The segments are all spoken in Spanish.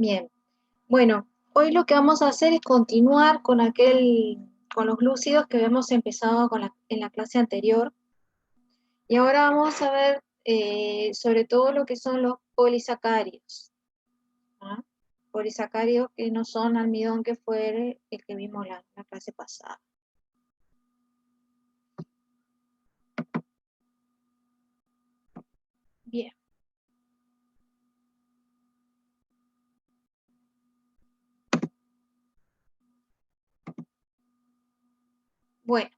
Bien, bueno, hoy lo que vamos a hacer es continuar con los glúcidos que habíamos empezado en la clase anterior. Y ahora vamos a ver sobre todo lo que son los polisacáridos. ¿Ah? Polisacáridos que no son almidón, que fue el que vimos la clase pasada. Bien. Bueno,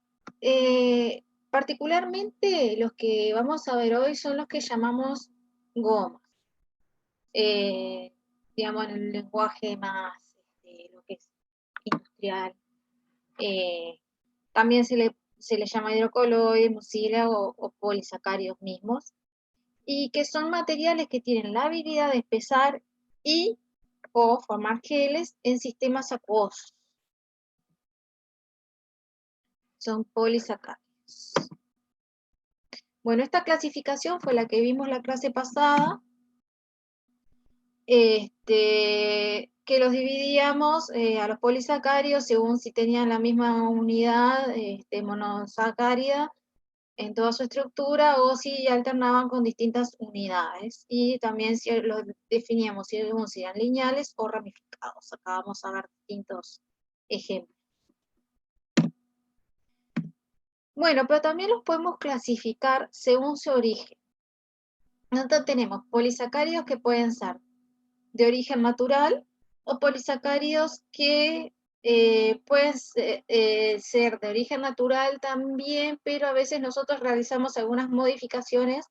particularmente los que vamos a ver hoy son los que llamamos gomas. eh, digamos, en el lenguaje más, lo que es industrial. Eh, También se le llama hidrocoloides, mucílago o polisacáridos mismos, y que son materiales que tienen la habilidad de espesar y o formar geles en sistemas acuosos. Son polisacáridos. Bueno, esta clasificación fue la que vimos la clase pasada, que los dividíamos a los polisacáridos según si tenían la misma unidad monosacárida en toda su estructura o si alternaban con distintas unidades. Y también si los definíamos si eran lineales o ramificados. Acá vamos a ver distintos ejemplos. Bueno, pero también los podemos clasificar según su origen. Nosotros tenemos polisacáridos que pueden ser de origen natural o polisacáridos que pueden ser de origen natural también, pero a veces nosotros realizamos algunas modificaciones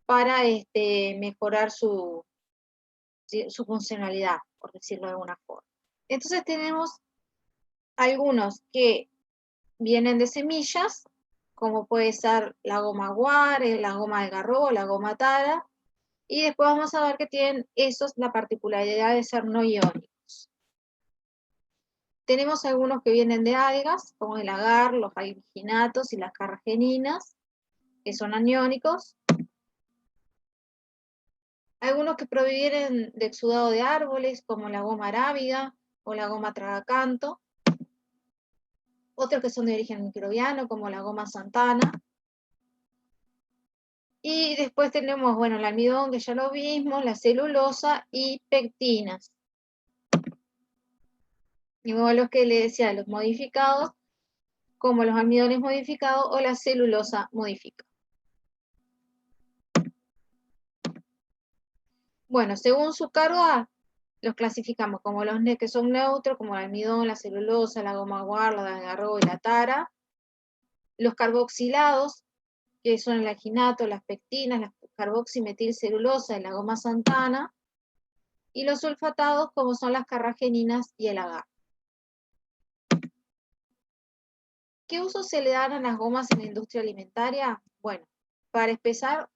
para mejorar su funcionalidad, por decirlo de alguna forma. Entonces tenemos algunos que vienen de semillas, como puede ser la goma guar, la goma de garrobo, la goma tara, y después vamos a ver que tienen esos la particularidad de ser no iónicos. Tenemos algunos que vienen de algas, como el agar, los alginatos y las carrageninas, que son aniónicos. Algunos que provienen de exudado de árboles, como la goma arábiga o la goma tragacanto. Otros que son de origen microbiano, como la goma santana. Y después tenemos, bueno, el almidón, que ya lo vimos, la celulosa y pectinas. Y luego los que le decía, los modificados, como los almidones modificados o la celulosa modificada. Bueno, según su carga, los clasificamos como los que son neutros, como el almidón, la celulosa, la goma guar, la agarro y la tara. Los carboxilados, que son el alginato, las pectinas, la carboximetilcelulosa y la goma santana. Y los sulfatados, como son las carrageninas y el agar. ¿Qué uso se le dan a las gomas en la industria alimentaria? Bueno, para espesar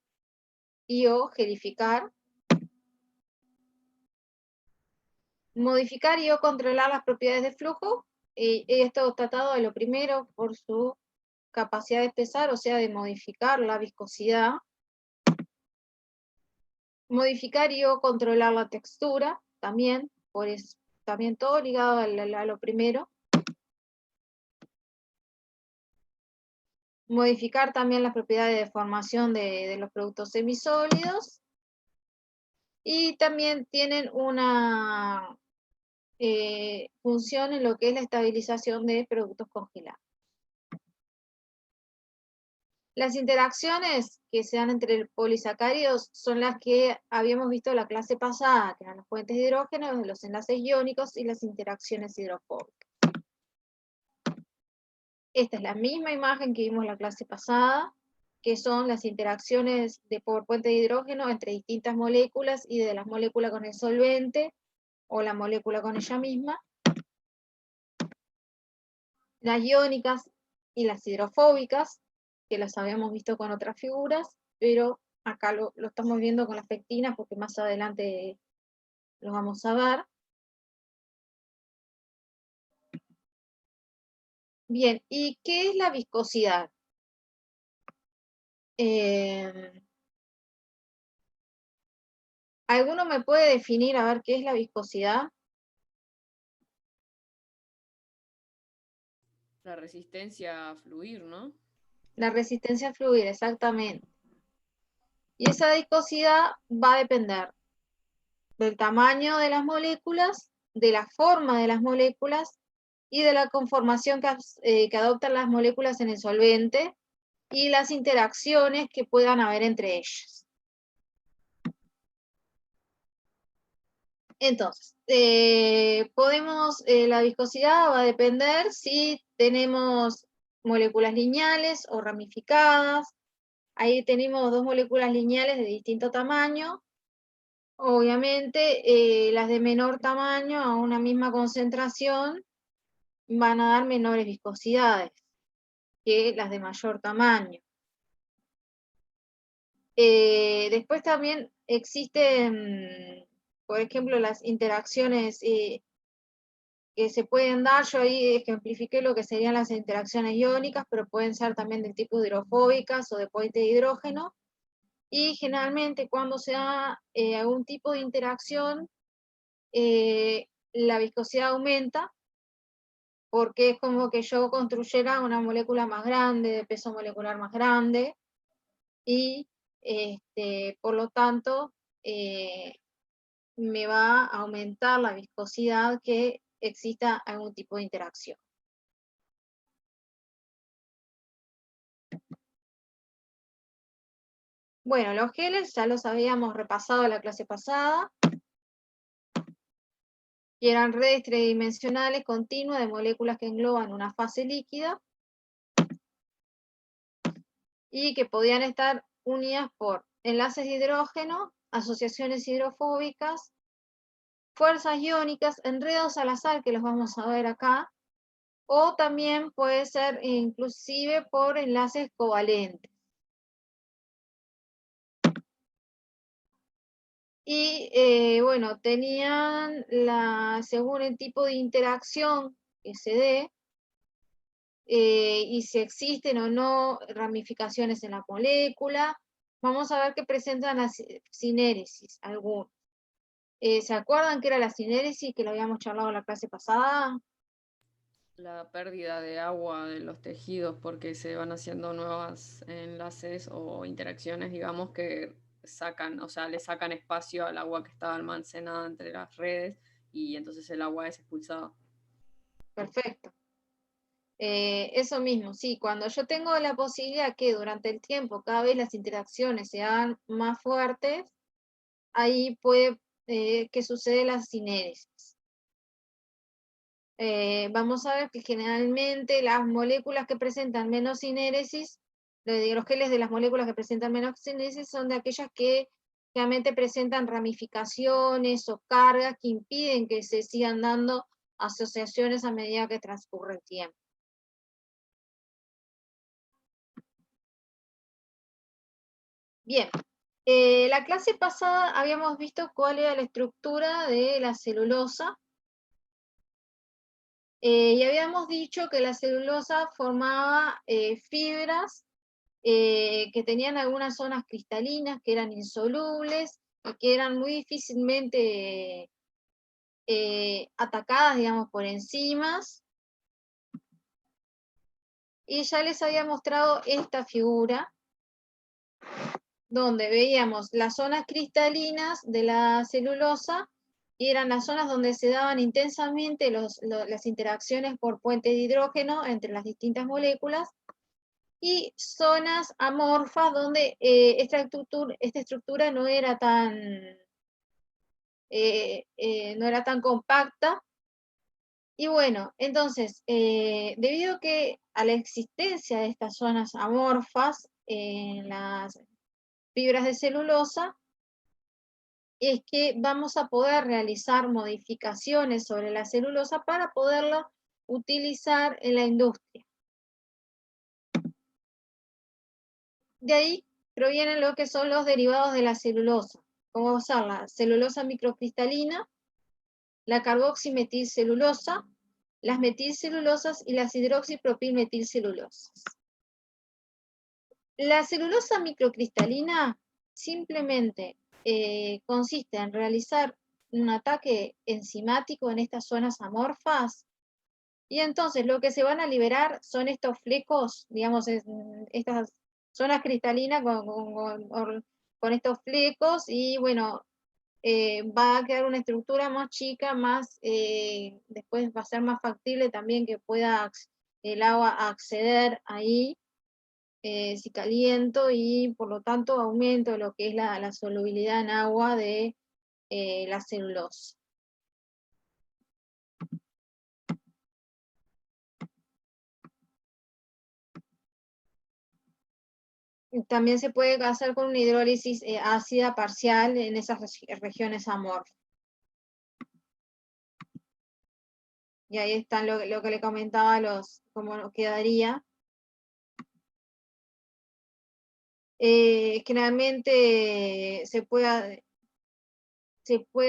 y o gelificar, modificar y o controlar las propiedades de flujo, y esto tratado de lo primero por su capacidad de espesar, o sea, de modificar la viscosidad, modificar y o controlar la textura, también, también todo ligado a lo primero, modificar también las propiedades de formación de los productos semisólidos, y también tienen una función en lo que es la estabilización de productos congelados. Las interacciones que se dan entre polisacáridos son las que habíamos visto en la clase pasada, que eran las fuentes de hidrógeno, los enlaces iónicos y las interacciones hidrofóbicas. Esta es la misma imagen que vimos en la clase pasada, que son las interacciones por puente de hidrógeno entre distintas moléculas y de las moléculas con el solvente o la molécula con ella misma. Las iónicas y las hidrofóbicas, que las habíamos visto con otras figuras, pero acá lo estamos viendo con las pectinas porque más adelante lo vamos a ver. Bien, ¿y qué es la viscosidad? ¿Alguno me puede definir a ver qué es la viscosidad? La resistencia a fluir, ¿no? La resistencia a fluir, exactamente. Y esa viscosidad va a depender del tamaño de las moléculas, de la forma de las moléculas y de la conformación que adoptan las moléculas en el solvente y las interacciones que puedan haber entre ellas. Entonces, la viscosidad va a depender si tenemos moléculas lineales o ramificadas. Ahí tenemos dos moléculas lineales de distinto tamaño. Obviamente, las de menor tamaño a una misma concentración van a dar menores viscosidades que las de mayor tamaño. Después también existen, por ejemplo, las interacciones que se pueden dar. Yo ahí ejemplifiqué lo que serían las interacciones iónicas, pero pueden ser también del tipo hidrofóbicas o de puente de hidrógeno. Y generalmente cuando se da algún tipo de interacción, la viscosidad aumenta, porque es como que yo construyera una molécula más grande, de peso molecular más grande, y por lo tanto me va a aumentar la viscosidad que exista algún tipo de interacción. Bueno, los geles ya los habíamos repasado en la clase pasada, y eran redes tridimensionales continuas de moléculas que engloban una fase líquida y que podían estar unidas por enlaces de hidrógeno, asociaciones hidrofóbicas, fuerzas iónicas, enredos al azar, que los vamos a ver acá, o también puede ser inclusive por enlaces covalentes. Y bueno, tenían, según el tipo de interacción que se dé, y si existen o no ramificaciones en la molécula, vamos a ver que presentan la sinéresis, algunos. ¿Se acuerdan qué era la sinéresis, que lo habíamos charlado en la clase pasada? La pérdida de agua de los tejidos porque se van haciendo nuevos enlaces o interacciones, digamos, que sacan, o sea, le sacan espacio al agua que estaba almacenada entre las redes y entonces el agua es expulsada. Perfecto. Eso mismo, sí, cuando yo tengo la posibilidad que durante el tiempo cada vez las interacciones se hagan más fuertes, ahí puede que sucede la sinéresis. Vamos a ver que generalmente las moléculas que presentan menos sinéresis, los geles de las moléculas que presentan menos sinéresis son de aquellas que realmente presentan ramificaciones o cargas que impiden que se sigan dando asociaciones a medida que transcurre el tiempo. Bien, la clase pasada habíamos visto cuál era la estructura de la celulosa, y habíamos dicho que la celulosa formaba fibras que tenían algunas zonas cristalinas que eran insolubles y que eran muy difícilmente atacadas, digamos, por enzimas. Y ya les había mostrado esta figura, donde veíamos las zonas cristalinas de la celulosa, y eran las zonas donde se daban intensamente las interacciones por puente de hidrógeno entre las distintas moléculas, y zonas amorfas donde esta estructura no era tan compacta. Y bueno, entonces, debido a la existencia de estas zonas amorfas en las fibras de celulosa, es que vamos a poder realizar modificaciones sobre la celulosa para poderla utilizar en la industria. De ahí provienen lo que son los derivados de la celulosa, como usar la celulosa microcristalina, la carboximetilcelulosa, las metilcelulosas y las hidroxipropilmetilcelulosas. La celulosa microcristalina simplemente consiste en realizar un ataque enzimático en estas zonas amorfas, y entonces lo que se van a liberar son estos flecos, digamos, estas zonas cristalinas con estos flecos, y bueno, va a quedar una estructura más chica, más, después va a ser más factible también que pueda el agua acceder ahí, si caliento, y por lo tanto aumento lo que es la solubilidad en agua de la celulosa. También se puede hacer con una hidrólisis ácida parcial en esas regiones amorfas. Y ahí está lo que le comentaba, cómo quedaría. Generalmente se puede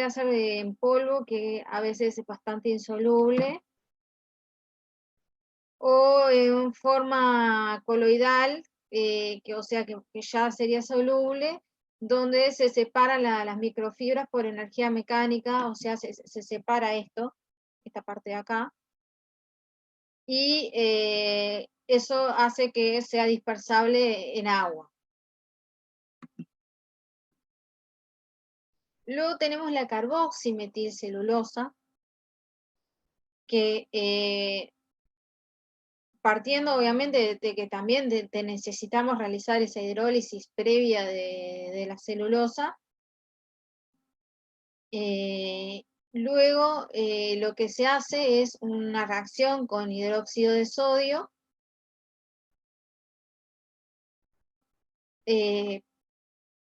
hacer en polvo, que a veces es bastante insoluble, o en forma coloidal, o sea que ya sería soluble, donde se separan las microfibras por energía mecánica, o sea, se separa esta parte de acá, y eso hace que sea dispersable en agua. Luego tenemos la carboximetilcelulosa, que partiendo obviamente de que también necesitamos realizar esa hidrólisis previa de la celulosa, luego lo que se hace es una reacción con hidróxido de sodio,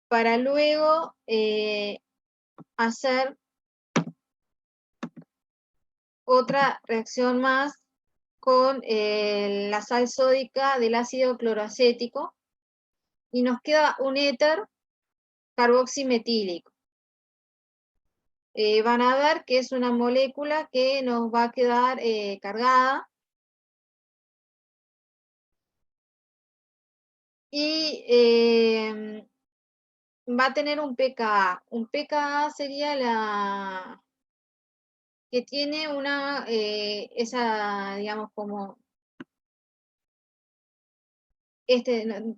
para luego hacer otra reacción más con la sal sódica del ácido cloroacético, y nos queda un éter carboximetílico. Van a ver que es una molécula que nos va a quedar cargada, y va a tener un pKa. Un pKa sería la que tiene digamos, como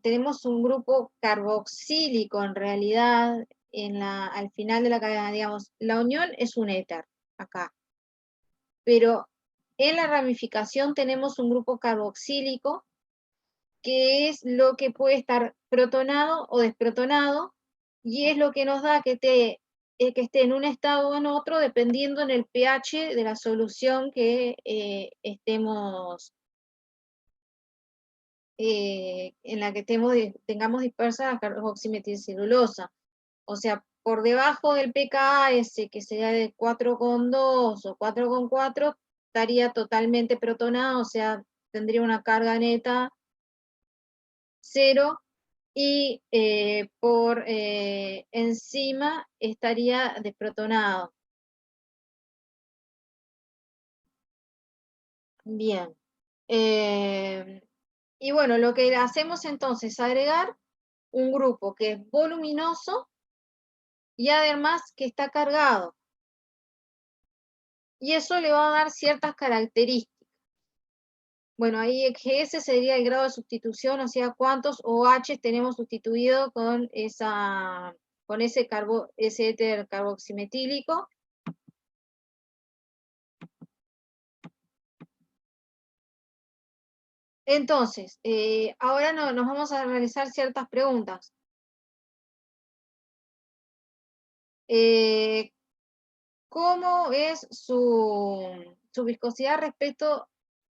tenemos un grupo carboxílico en realidad al final de la cadena, digamos, la unión es un éter acá, pero en la ramificación tenemos un grupo carboxílico, que es lo que puede estar protonado o desprotonado, y es lo que nos da que esté en un estado o en otro, dependiendo en el pH de la solución que en la que tengamos dispersa la carboximetilcelulosa. O sea, por debajo del pKa ese, que sería de 4,2 o 4,4, estaría totalmente protonado, o sea, tendría una carga neta 0, y por encima estaría desprotonado. Bien. Y bueno, lo que hacemos entonces es agregar un grupo que es voluminoso y además que está cargado. Y eso le va a dar ciertas características. Bueno, ahí que ese sería el grado de sustitución, o sea, cuántos OH tenemos sustituido con ese éter carboximetílico. Entonces, ahora nos vamos a realizar ciertas preguntas. ¿Cómo es su viscosidad respecto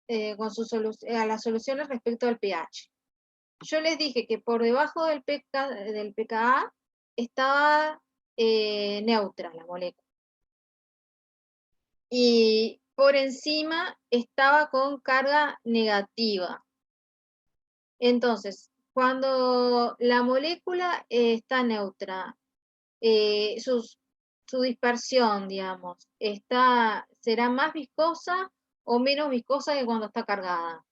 a las soluciones respecto al pH? Yo les dije que por debajo del pKa estaba neutra la molécula, y por encima estaba con carga negativa. Entonces, cuando la molécula está neutra, su dispersión, digamos, ¿será más viscosa o menos viscosa que cuando está cargada?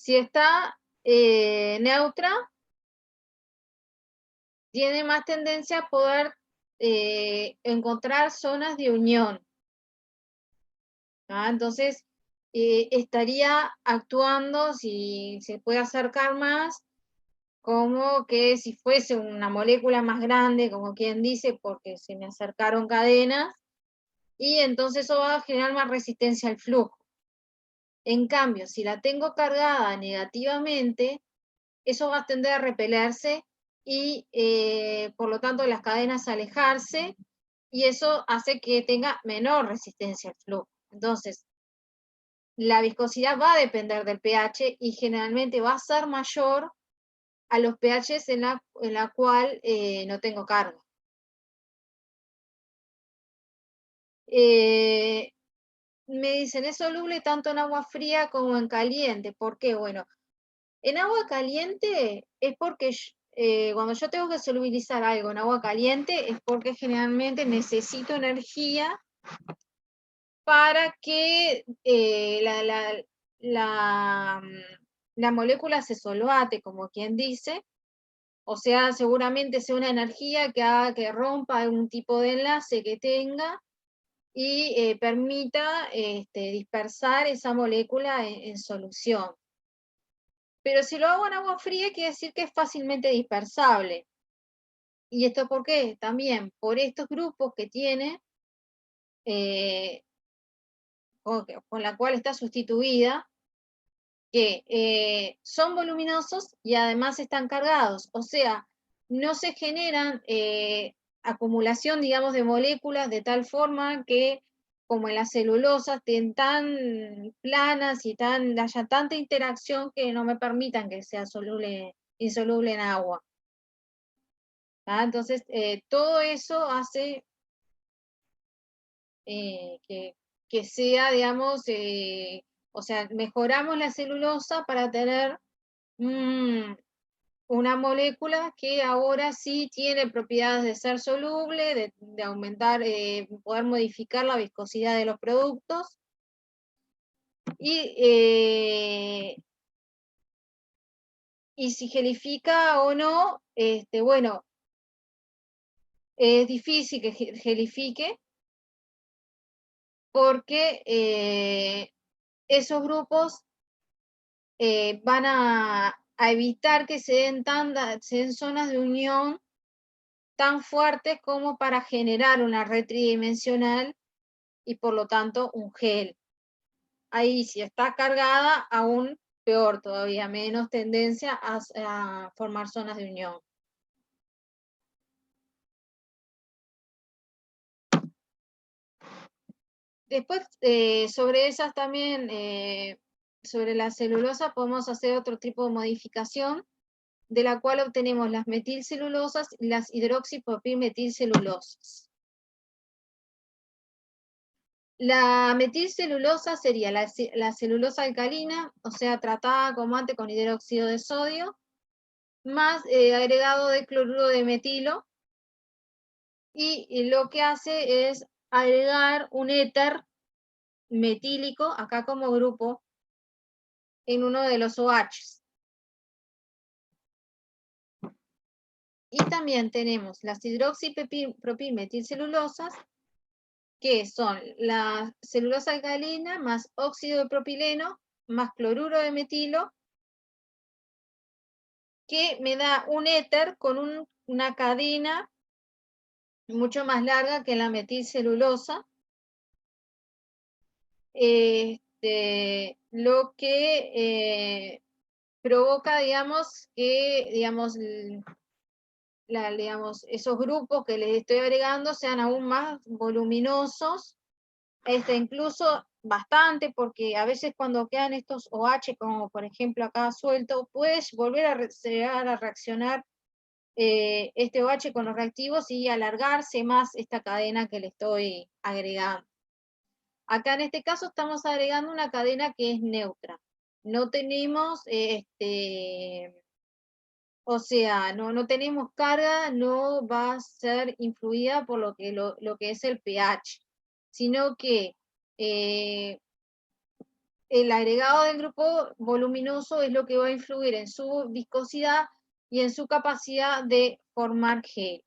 Si está neutra, tiene más tendencia a poder encontrar zonas de unión. Entonces, estaría actuando, si se puede acercar más, como que si fuese una molécula más grande, como quien dice, porque se me acercaron cadenas, y entonces eso va a generar más resistencia al flujo. En cambio, si la tengo cargada negativamente, eso va a tender a repelerse y por lo tanto las cadenas a alejarse, y eso hace que tenga menor resistencia al flujo. Entonces, la viscosidad va a depender del pH y generalmente va a ser mayor a los pHs en la cual no tengo carga. Me dicen, es soluble tanto en agua fría como en caliente. ¿Por qué? Bueno, en agua caliente es porque cuando yo tengo que solubilizar algo en agua caliente es porque generalmente necesito energía para que la molécula se solvate, como quien dice. O sea, seguramente sea una energía que haga que rompa algún tipo de enlace que tenga y permita dispersar esa molécula en solución. Pero si lo hago en agua fría, quiere decir que es fácilmente dispersable. ¿Y esto por qué? También por estos grupos que tiene, con la cual está sustituida, que son voluminosos y además están cargados. O sea, no se generan acumulación, digamos, de moléculas de tal forma que, como en las celulosas, estén tan planas y haya tanta interacción que no me permitan que sea insoluble en agua. Entonces, todo eso hace que sea, digamos, o sea, mejoramos la celulosa para tener una molécula que ahora sí tiene propiedades de ser soluble, de aumentar, poder modificar la viscosidad de los productos. Y si gelifica o no, bueno, es difícil que gelifique porque esos grupos van a evitar que se den zonas de unión tan fuertes como para generar una red tridimensional y por lo tanto un gel. Ahí si está cargada, aún peor todavía, menos tendencia a formar zonas de unión. Después, sobre esas también, sobre la celulosa, podemos hacer otro tipo de modificación, de la cual obtenemos las metilcelulosas y las hidroxipropilmetilcelulosas. La metilcelulosa sería la celulosa alcalina, o sea, tratada como antes con hidróxido de sodio, más agregado de cloruro de metilo, y lo que hace es agregar un éter metílico, acá como grupo, en uno de los OHs. Y también tenemos las hidroxipropilmetilcelulosas, que son la celulosa alcalina más óxido de propileno más cloruro de metilo, que me da un éter con una cadena mucho más larga que la metilcelulosa, lo que provoca, digamos, que digamos, esos grupos que les estoy agregando sean aún más voluminosos, incluso bastante, porque a veces cuando quedan estos OH, como por ejemplo acá suelto, puedes volver a llegar a reaccionar este OH con los reactivos y alargarse más esta cadena que le estoy agregando. Acá en este caso estamos agregando una cadena que es neutra. No tenemos, o sea, no tenemos carga, no va a ser influida por lo que es el pH, sino que el agregado del grupo voluminoso es lo que va a influir en su viscosidad y en su capacidad de formar gel.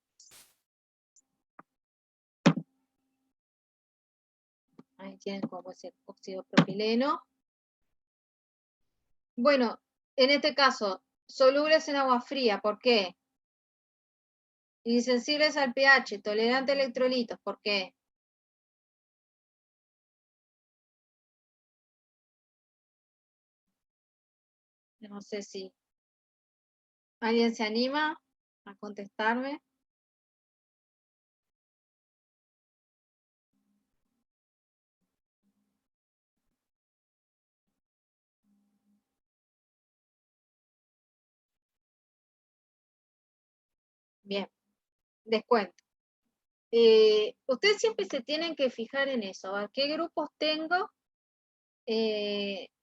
Ahí tienen como es el óxido propileno. Bueno, en este caso, solubles en agua fría, ¿por qué? Insensibles al pH, tolerantes a electrolitos, ¿por qué? No sé si alguien se anima a contestarme. Bien, les cuento. Ustedes siempre se tienen que fijar en eso, a qué grupos tengo,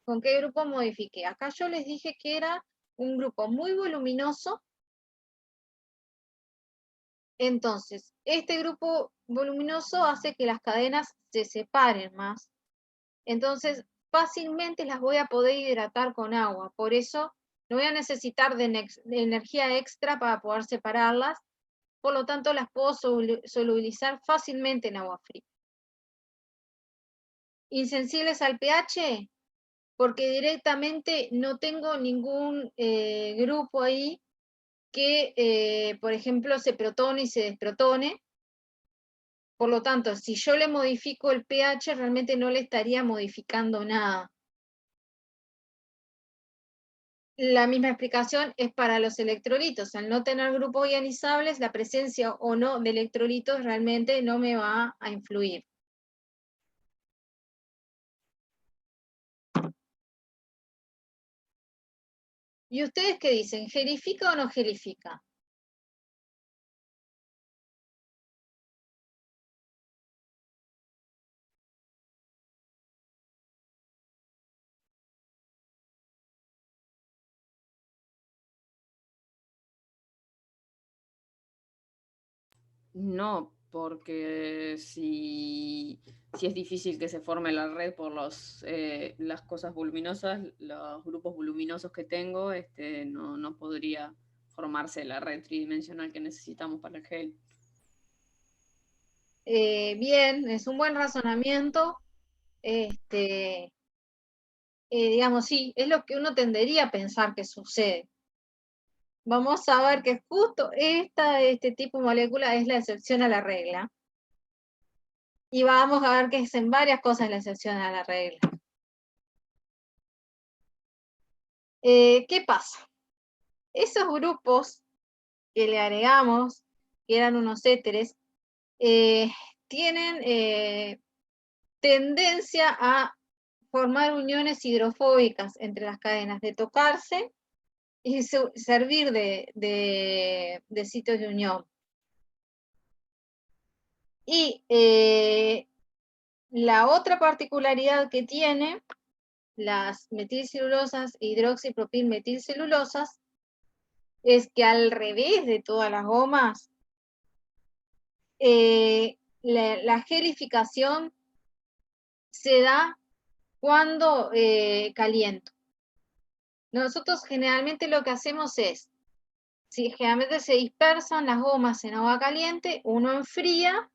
con qué grupo modifiqué. Acá yo les dije que era un grupo muy voluminoso. Entonces, este grupo voluminoso hace que las cadenas se separen más. Entonces, fácilmente las voy a poder hidratar con agua. Por eso, no voy a necesitar de energía extra para poder separarlas. Por lo tanto, las puedo solubilizar fácilmente en agua fría. Insensibles al pH, porque directamente no tengo ningún grupo ahí que, por ejemplo, se protone y se desprotone. Por lo tanto, si yo le modifico el pH, realmente no le estaría modificando nada. La misma explicación es para los electrolitos. Al no tener grupos ionizables, la presencia o no de electrolitos realmente no me va a influir. ¿Y ustedes qué dicen? ¿Gelifica o no gelifica? No, porque si es difícil que se forme la red por las cosas voluminosas, los grupos voluminosos que tengo, no podría formarse la red tridimensional que necesitamos para el gel. Bien, es un buen razonamiento. Digamos, sí, es lo que uno tendería a pensar que sucede. Vamos a ver que justo este tipo de molécula es la excepción a la regla. Y vamos a ver que es en varias cosas la excepción a la regla. ¿Qué pasa? Esos grupos que le agregamos, que eran unos éteres, tienen tendencia a formar uniones hidrofóbicas entre las cadenas, de tocarse y servir de sitios de unión. Y la otra particularidad que tiene las metilcelulosas e hidroxipropilmetilcelulosas es que al revés de todas las gomas, la gelificación se da cuando caliento. Nosotros generalmente lo que hacemos es, si generalmente se dispersan las gomas en agua caliente, uno enfría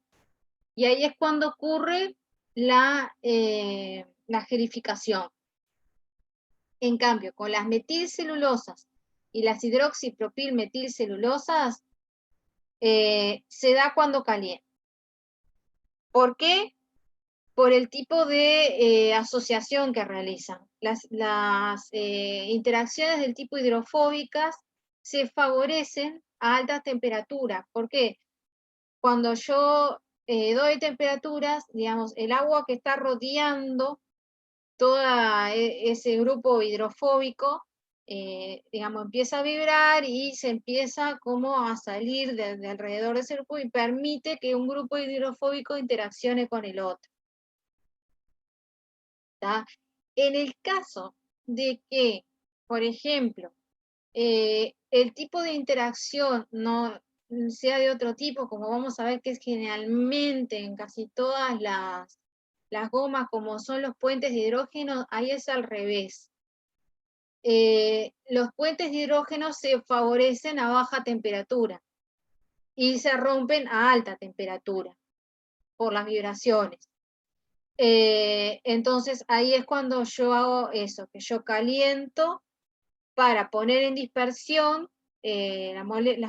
y ahí es cuando ocurre la gelificación. En cambio, con las metilcelulosas y las hidroxipropilmetilcelulosas se da cuando calienta. ¿Por qué? Por el tipo de asociación que realizan. Las interacciones del tipo hidrofóbicas se favorecen a altas temperaturas. ¿Por qué? Cuando yo doy temperaturas, digamos, el agua que está rodeando todo ese grupo hidrofóbico, digamos, empieza a vibrar y se empieza como a salir de alrededor de ese grupo y permite que un grupo hidrofóbico interaccione con el otro. ¿Tá? En el caso de que, por ejemplo, el tipo de interacción no sea de otro tipo, como vamos a ver que es generalmente en casi todas las gomas como son los puentes de hidrógeno, ahí es al revés. Los puentes de hidrógeno se favorecen a baja temperatura y se rompen a alta temperatura por las vibraciones. Entonces ahí es cuando yo hago eso, que yo caliento para poner en dispersión las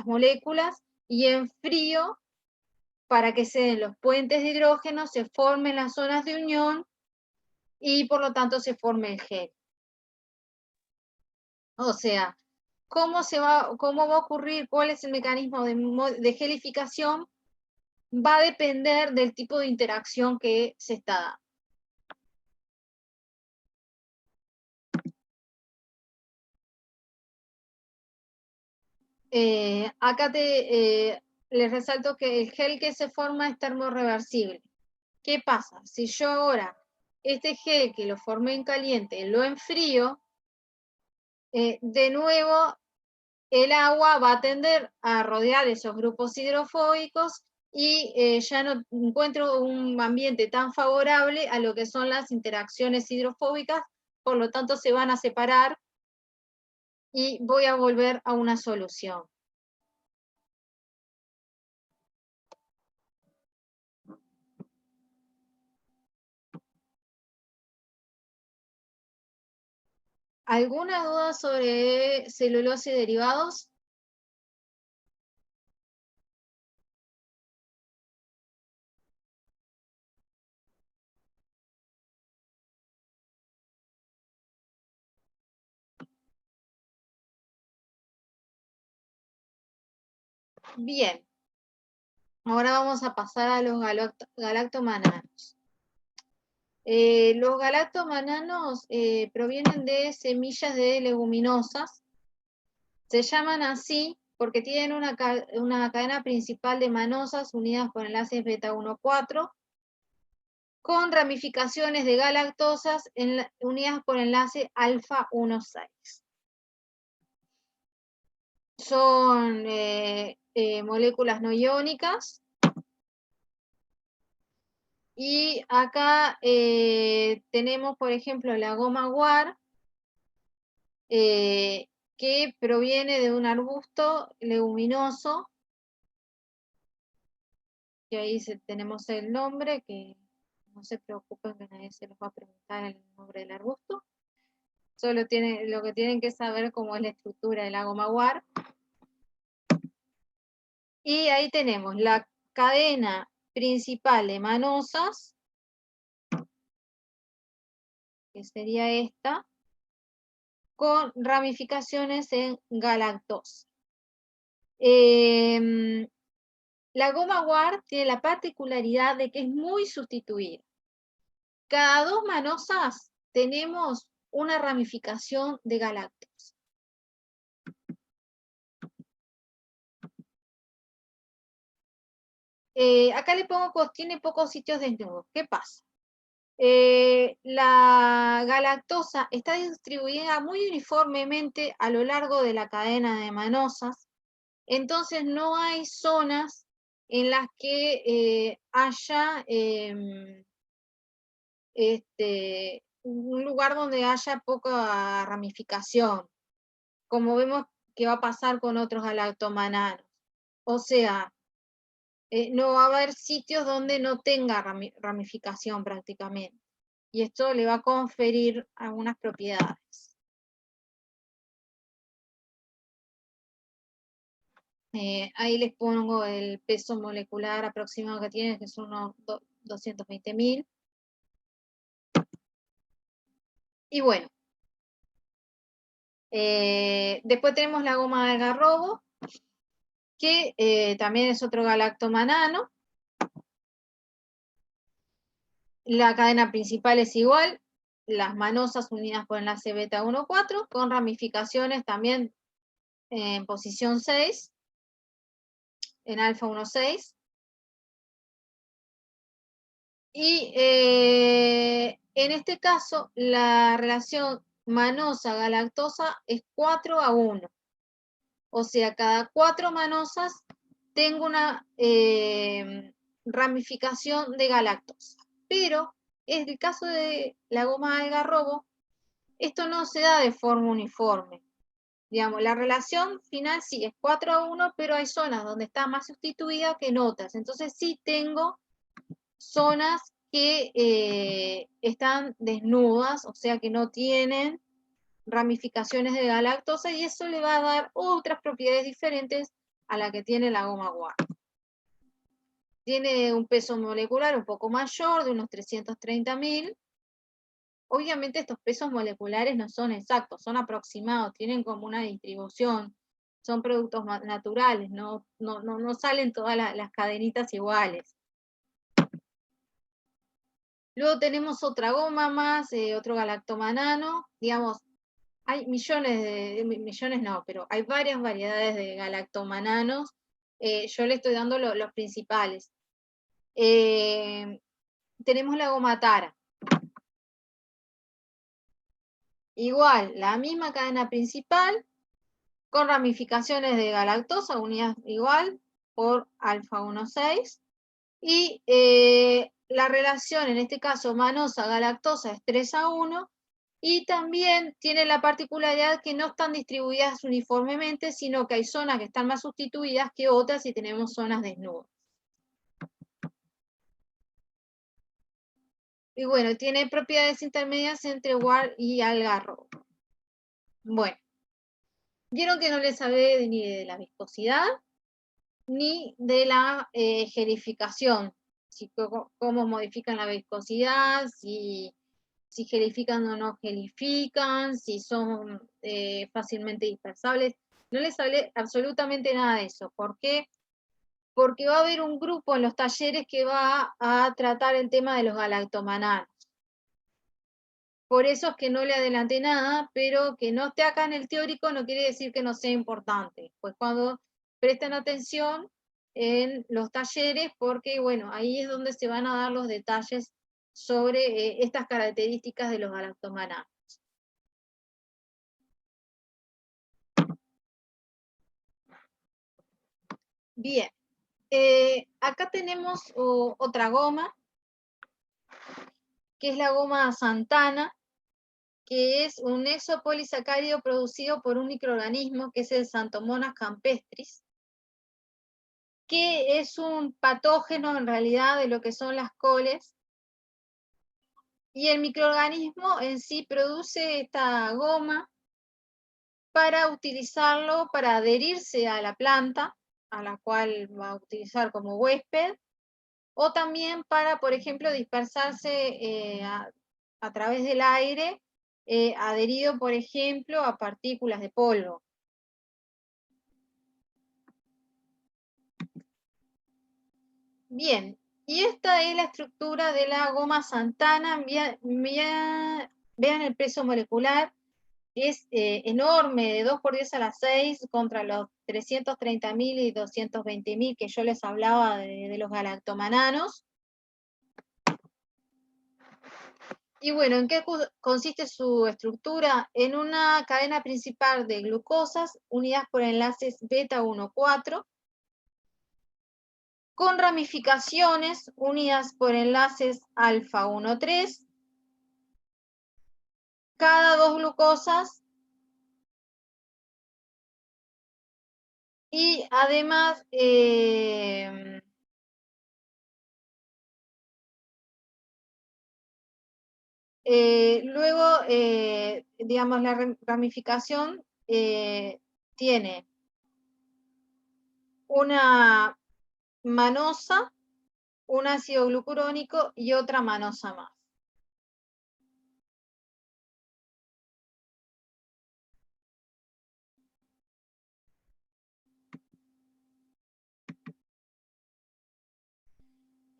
moléculas y enfrío para que se den los puentes de hidrógeno, se formen las zonas de unión y por lo tanto se forme el gel. O sea, ¿cómo va a ocurrir? ¿Cuál es el mecanismo de gelificación? Va a depender del tipo de interacción que se está dando. Acá les resalto que el gel que se forma es termorreversible. ¿Qué pasa? Si yo ahora este gel que lo formé en caliente lo enfrío, de nuevo el agua va a tender a rodear esos grupos hidrofóbicos y ya no encuentro un ambiente tan favorable a lo que son las interacciones hidrofóbicas, por lo tanto se van a separar y voy a volver a una solución. ¿Alguna duda sobre celulosa y derivados? Bien, ahora vamos a pasar a los galactomananos. Los galactomananos provienen de semillas de leguminosas. Se llaman así porque tienen una cadena principal de manosas unidas por enlaces beta 1,4 con ramificaciones de galactosas unidas por enlace alfa 1,6. Son moléculas no iónicas. Y acá tenemos, por ejemplo, la goma guar, que proviene de un arbusto leguminoso, que ahí tenemos el nombre, que no se preocupen que nadie se les va a preguntar el nombre del arbusto. Solo lo que tienen que saber cómo es la estructura de la goma guar. Y ahí tenemos la cadena principal de manosas, que sería esta, con ramificaciones en galactosa. La goma guar tiene la particularidad de que es muy sustituida. Cada 2 manosas tenemos una ramificación de galactosa. Acá le pongo, tiene pocos sitios desnudos. ¿Qué pasa? La galactosa está distribuida muy uniformemente a lo largo de la cadena de manosas, entonces no hay zonas en las que haya un lugar donde haya poca ramificación, como vemos que va a pasar con otros galactomananos. O sea, no va a haber sitios donde no tenga ramificación prácticamente. Y esto le va a conferir algunas propiedades. Ahí les pongo el peso molecular aproximado que tiene, que son unos 220.000. Y bueno, después tenemos la goma de algarrobo, que también es otro galactomanano. La cadena principal es igual, las manosas unidas por enlace beta 1,4, con ramificaciones también en posición 6, en alfa 1,6. Y en este caso, la relación manosa-galactosa es 4:1. O sea, cada 4 manosas tengo una ramificación de galactosa. Pero En el caso de la goma de algarrobo, esto no se da de forma uniforme. Digamos, la relación final sí es 4-1, pero hay zonas donde está más sustituida que en otras. Entonces sí tengo zonas que están desnudas, o sea que no tienen ramificaciones de galactosa, y eso le va a dar otras propiedades diferentes a la que tiene la goma guar. Tiene un peso molecular un poco mayor, de unos 330.000. Obviamente estos pesos moleculares no son exactos, son aproximados, tienen como una distribución, son productos naturales, no salen todas las cadenitas iguales. Luego tenemos otra goma más, otro galactomanano, digamos, hay millones no, pero hay varias variedades de galactomananos. Yo le estoy dando los principales. Tenemos la goma tara. Igual, la misma cadena principal, con ramificaciones de galactosa, unidas igual por alfa 1,6. Y la relación, en este caso, manosa-galactosa es 3-1. Y también tiene la particularidad que no están distribuidas uniformemente, sino que hay zonas que están más sustituidas que otras y tenemos zonas desnudas. Y bueno, tiene propiedades intermedias entre guar y algarrobo. Bueno, vieron que no les hablé ni de la viscosidad ni de la gelificación, cómo modifican la viscosidad, si gelifican o no gelifican, si son fácilmente dispersables. No les hablé absolutamente nada de eso. ¿Por qué? Porque va a haber un grupo en los talleres que va a tratar el tema de los galactomananos. Por eso es que no le adelanté nada, pero que no esté acá en el teórico no quiere decir que no sea importante. Pues cuando presten atención en los talleres, porque bueno, ahí es donde se van a dar los detalles sobre estas características de los galactomananos. Bien, acá tenemos otra goma, que es la goma Santana, que es un exopolisacárido producido por un microorganismo que es el Xanthomonas campestris, que es un patógeno en realidad de lo que son las coles, y el microorganismo en sí produce esta goma para utilizarlo, para adherirse a la planta, a la cual va a utilizar como huésped, o también para, por ejemplo, dispersarse a través del aire, adherido, por ejemplo, a partículas de polvo. Bien, y esta es la estructura de la goma Santana. Vean el peso molecular, es enorme, de 2 por 10 a la 6 contra los 330.000 y 220.000 que yo les hablaba de los galactomananos. Y bueno, ¿en qué consiste su estructura? En una cadena principal de glucosas unidas por enlaces beta 1,4, con ramificaciones unidas por enlaces alfa 1,3. Cada 2 glucosas, y además luego, digamos, la ramificación tiene una manosa, un ácido glucurónico y otra manosa más.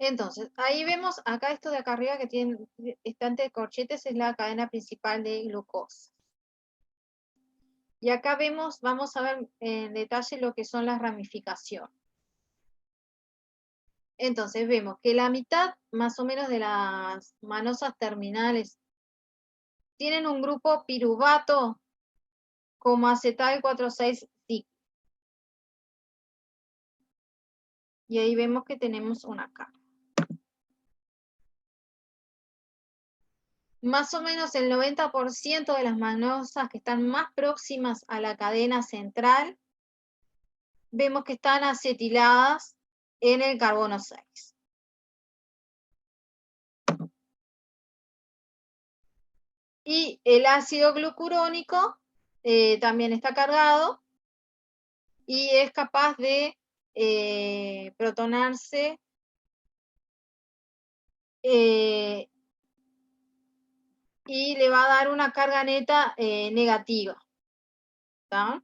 Entonces, ahí vemos acá esto de acá arriba que tiene estante de corchetes, es la cadena principal de glucosa. Y acá vemos, vamos a ver en detalle lo que son las ramificaciones. Entonces vemos que la mitad más o menos de las manosas terminales tienen un grupo piruvato como acetal 4,6 ciclo. Y ahí vemos que tenemos una carga. más o menos el 90% de las mannosas que están más próximas a la cadena central, vemos que están acetiladas en el carbono 6. Y el ácido glucurónico también está cargado y es capaz de protonarse y le va a dar una carga neta negativa. ¿Está?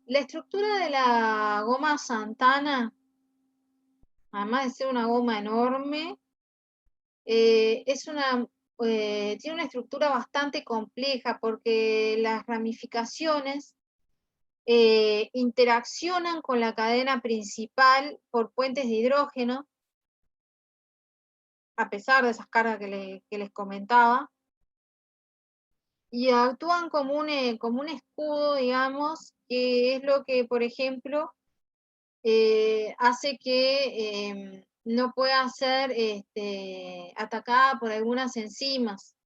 La estructura de la goma Santana, además de ser una goma enorme, tiene una estructura bastante compleja porque las ramificaciones interaccionan con la cadena principal por puentes de hidrógeno, a pesar de esas cargas que les comentaba, y actúan como un escudo, digamos, que es lo que, por ejemplo, hace que no pueda ser atacada por algunas enzimas,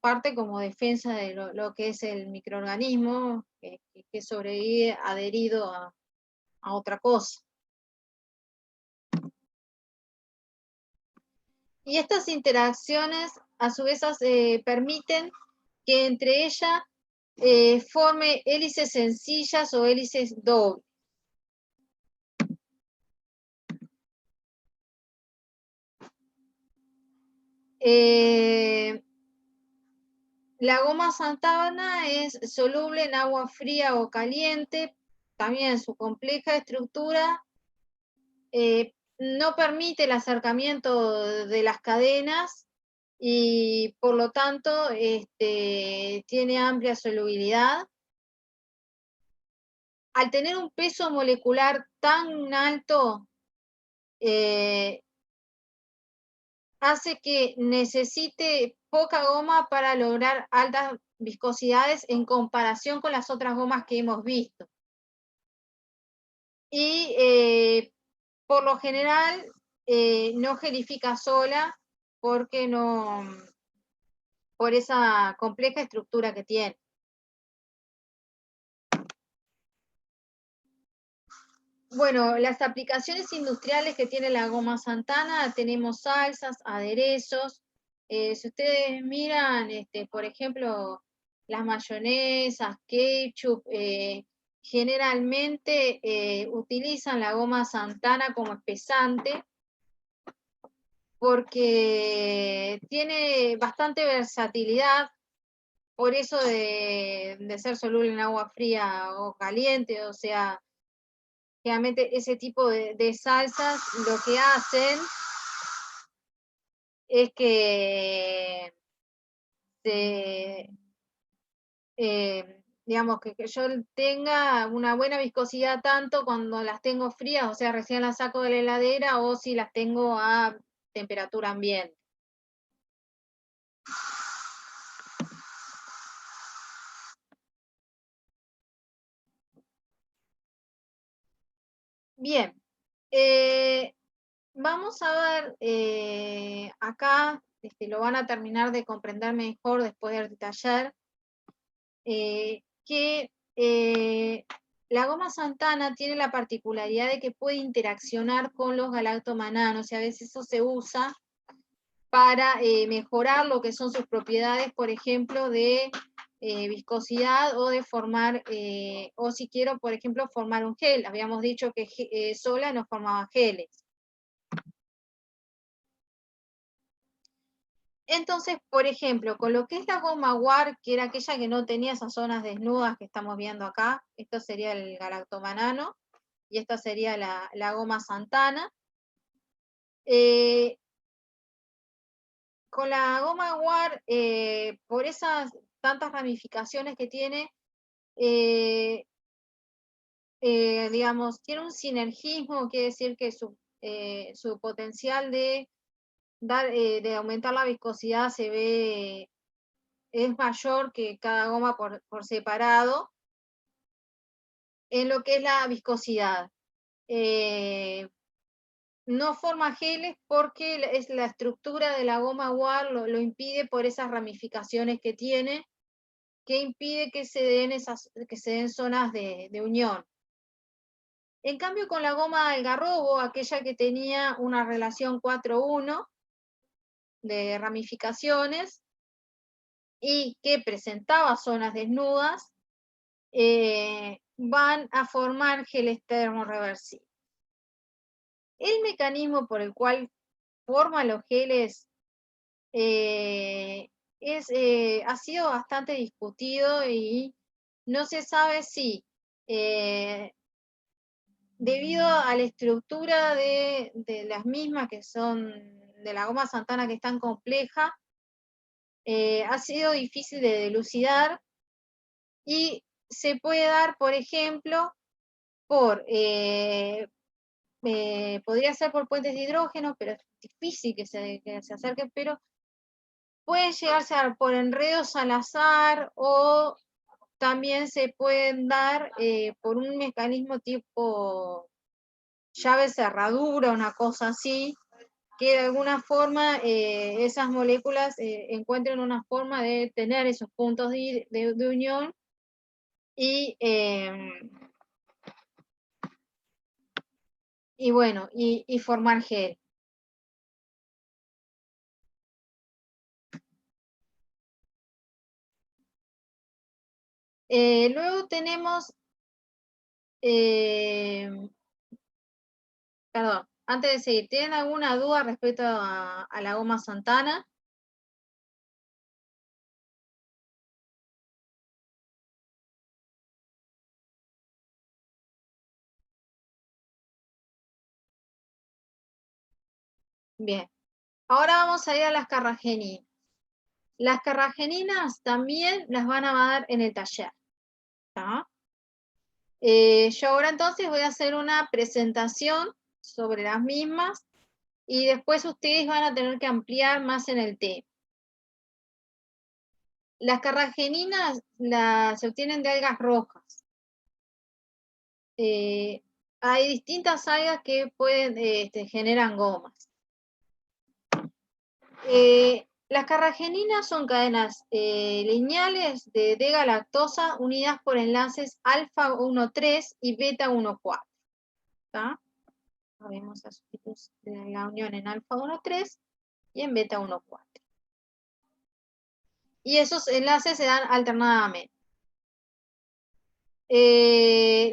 parte como defensa de lo que es el microorganismo que sobrevive adherido a otra cosa. Y estas interacciones a su vez permiten que entre ellas forme hélices sencillas o hélices dobles. La goma Santana es soluble en agua fría o caliente, también su compleja estructura no permite el acercamiento de las cadenas y por lo tanto tiene amplia solubilidad. Al tener un peso molecular tan alto, hace que necesite poca goma para lograr altas viscosidades en comparación con las otras gomas que hemos visto. Y por lo general no gelifica sola porque por esa compleja estructura que tiene. Bueno, las aplicaciones industriales que tiene la goma Santana, tenemos salsas, aderezos. Si ustedes miran, por ejemplo, las mayonesas, ketchup, generalmente utilizan la goma Santana como espesante porque tiene bastante versatilidad, por eso de ser soluble en agua fría o caliente, o sea, generalmente ese tipo de salsas lo que hacen es que digamos, que yo tenga una buena viscosidad tanto cuando las tengo frías, o sea, recién las saco de la heladera, o si las tengo a temperatura ambiente. Bien, vamos a ver acá, lo van a terminar de comprender mejor después del taller, que la goma Santana tiene la particularidad de que puede interaccionar con los galactomananos, y a veces eso se usa para mejorar lo que son sus propiedades, por ejemplo, de viscosidad o de formar, o si quiero, por ejemplo, formar un gel. Habíamos dicho que sola no formaba geles. Entonces, por ejemplo, con lo que es la goma guar, que era aquella que no tenía esas zonas desnudas que estamos viendo acá, esto sería el galactomanano, y esta sería la goma Santana. Con la goma guar, por esas tantas ramificaciones que tiene, digamos, tiene un sinergismo, quiere decir que su potencial de aumentar la viscosidad se ve es mayor que cada goma por separado en lo que es la viscosidad. No forma geles porque es la estructura de la goma guar lo impide por esas ramificaciones que tiene, que impide que se den zonas de unión. En cambio, con la goma algarrobo, aquella que tenía una relación 4:1 de ramificaciones y que presentaba zonas desnudas, van a formar geles termorreversibles. El mecanismo por el cual forma los geles ha sido bastante discutido y no se sabe si debido a la estructura de las mismas, que son de la goma Santana, que es tan compleja, ha sido difícil de dilucidar y se puede dar, por ejemplo, podría ser por puentes de hidrógeno, pero es difícil que se acerquen, pero puede llegarse a dar por enredos al azar o también se pueden dar por un mecanismo tipo llave cerradura, una cosa así, que de alguna forma esas moléculas encuentren una forma de tener esos puntos de unión y bueno, y formar gel. Luego tenemos, perdón, antes de seguir, ¿tienen alguna duda respecto a la goma Santana? Bien, ahora vamos a ir a las carrageninas. Las carrageninas también las van a dar en el taller. ¿Tá? Yo ahora entonces voy a hacer una presentación sobre las mismas y después ustedes van a tener que ampliar más en el tema. Las carrageninas se obtienen de algas rojas. Hay distintas algas que generan gomas. Las carrageninas son cadenas lineales de D-galactosa unidas por enlaces alfa 1,3 y beta 1,4. Vemos la unión en alfa 1,3 y en beta 1,4. Y esos enlaces se dan alternadamente.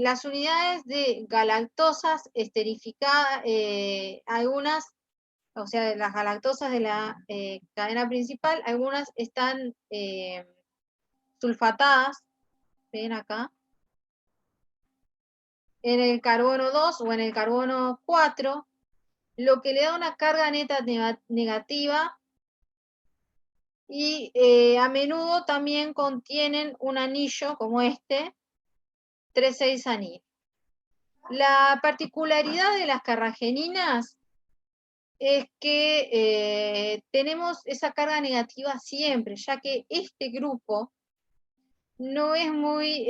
Las unidades de galactosas esterificadas, algunas, o sea, de las galactosas de la cadena principal, algunas están sulfatadas, ven acá, en el carbono 2 o en el carbono 4, lo que le da una carga neta negativa y a menudo también contienen un anillo como este, 3,6 anillos. La particularidad de las carrageninas es que tenemos esa carga negativa siempre, ya que este grupo no es muy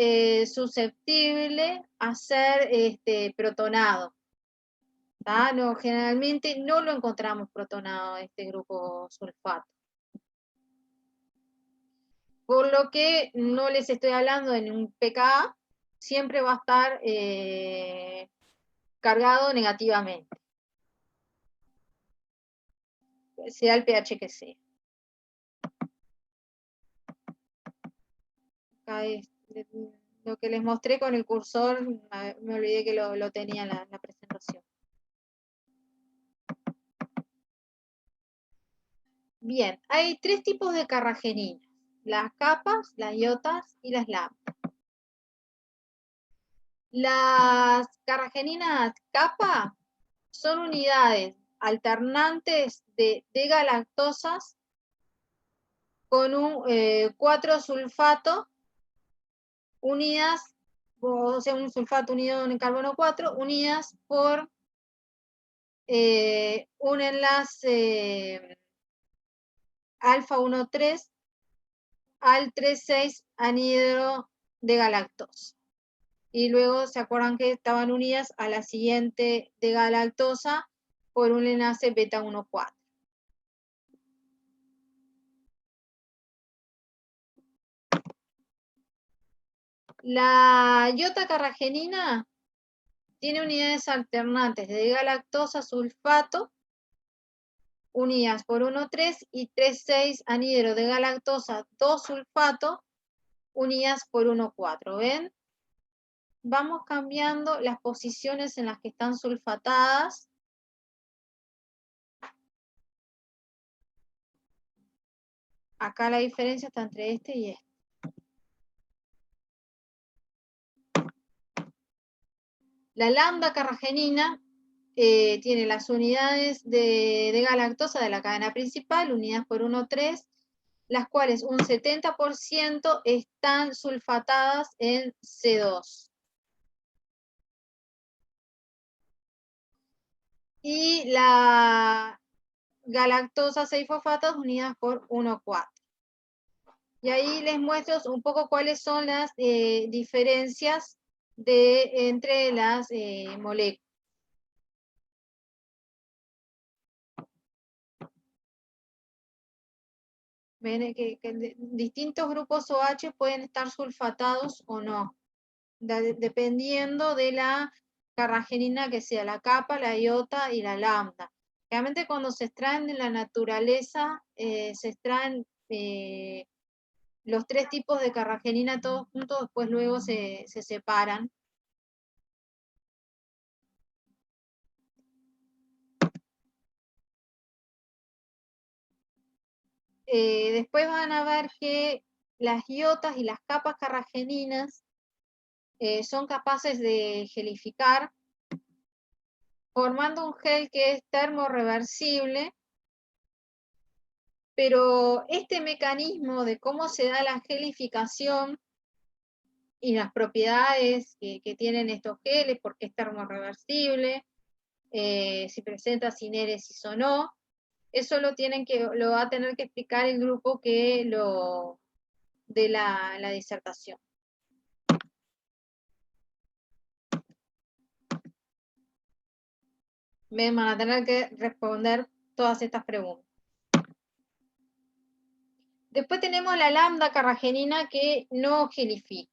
susceptible a ser protonado. No, generalmente no lo encontramos protonado, este grupo sulfato. Por lo que no les estoy hablando en un pKa, siempre va a estar cargado negativamente, sea el pH que sea. Acá lo que les mostré con el cursor, me olvidé que lo tenía en la presentación. Bien, hay 3 tipos de carrageninas: las capas, las iotas y las lambdas. Las carrageninas capa son unidades alternantes de galactosas con un 4-sulfato unidas, o sea, un sulfato unido en el carbono 4, unidas por un enlace alfa 1,3 al 3,6 anhidro de galactosa. Y luego se acuerdan que estaban unidas a la siguiente de galactosa por un enlace beta 1,4. La iota carragenina tiene unidades alternantes de galactosa sulfato unidas por 1,3 y 3,6 anhidro de galactosa 2-sulfato unidas por 1,4. ¿Ven? Vamos cambiando las posiciones en las que están sulfatadas. Acá la diferencia está entre este y este. La lambda carragenina tiene las unidades de galactosa de la cadena principal, unidas por 1,3, las cuales un 70% están sulfatadas en C2. Y la galactosa 6-fosfatos unidas por 1,4. Y ahí les muestro un poco cuáles son las diferencias entre las moléculas. Ven que distintos grupos OH pueden estar sulfatados o no, dependiendo de la carragenina que sea, la capa, la iota y la lambda. Realmente cuando se extraen de la naturaleza, se extraen los 3 tipos de carragenina todos juntos, después luego se separan. Después van a ver que las iotas y las capas carrageninas son capaces de gelificar, formando un gel que es termorreversible, pero este mecanismo de cómo se da la gelificación y las propiedades que tienen estos geles, porque es termorreversible, si presenta sinéresis o no, eso lo va a tener que explicar el grupo que de la disertación. Van a tener que responder todas estas preguntas. Después tenemos la lambda carragenina que no gelifica.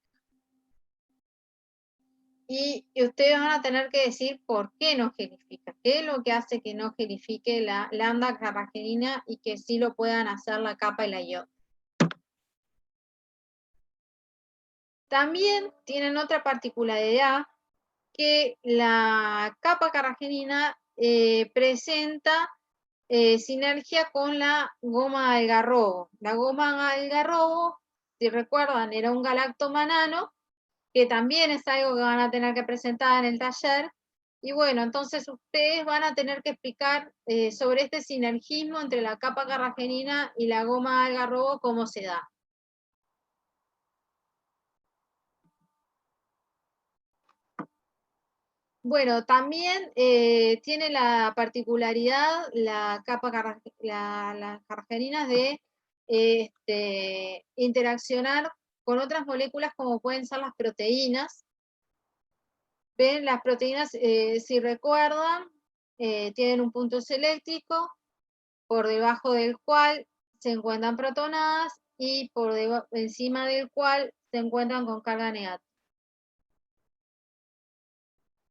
Y ustedes van a tener que decir por qué no gelifica. ¿Qué es lo que hace que no gelifique la lambda carragenina y que sí lo puedan hacer la capa y la iota? También tienen otra particularidad, que la capa carragenina presenta sinergia con la goma algarrobo. La goma algarrobo, si recuerdan, era un galactomanano, que también es algo que van a tener que presentar en el taller. Y bueno, entonces ustedes van a tener que explicar sobre este sinergismo entre la capa carragenina y la goma algarrobo, cómo se da. Bueno, también tiene la particularidad las carrageninas de interaccionar con otras moléculas como pueden ser las proteínas. Ven, las proteínas, si recuerdan, tienen un punto eléctrico por debajo del cual se encuentran protonadas y encima del cual se encuentran con carga negativa.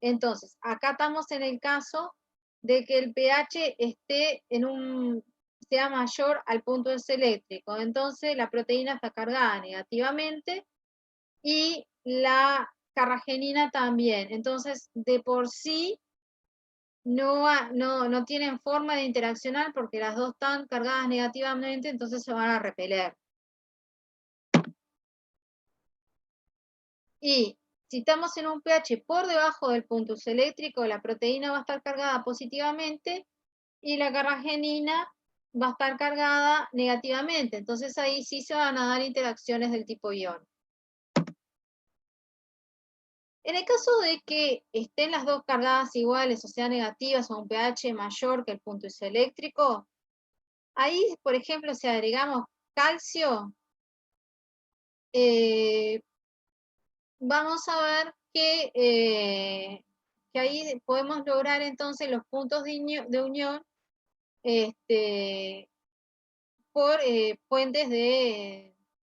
Entonces, acá estamos en el caso de que el pH esté sea mayor al punto eléctrico. Entonces, la proteína está cargada negativamente y la carragenina también. Entonces, de por sí, no tienen forma de interaccionar porque las dos están cargadas negativamente, entonces se van a repeler. Y si estamos en un pH por debajo del punto eléctrico, la proteína va a estar cargada positivamente y la carragenina va a estar cargada negativamente. Entonces ahí sí se van a dar interacciones del tipo ion. En el caso de que estén las dos cargadas iguales, o sea negativas, o un pH mayor que el punto isoeléctrico, ahí, por ejemplo, si agregamos calcio, vamos a ver que ahí podemos lograr entonces los puntos de unión por puentes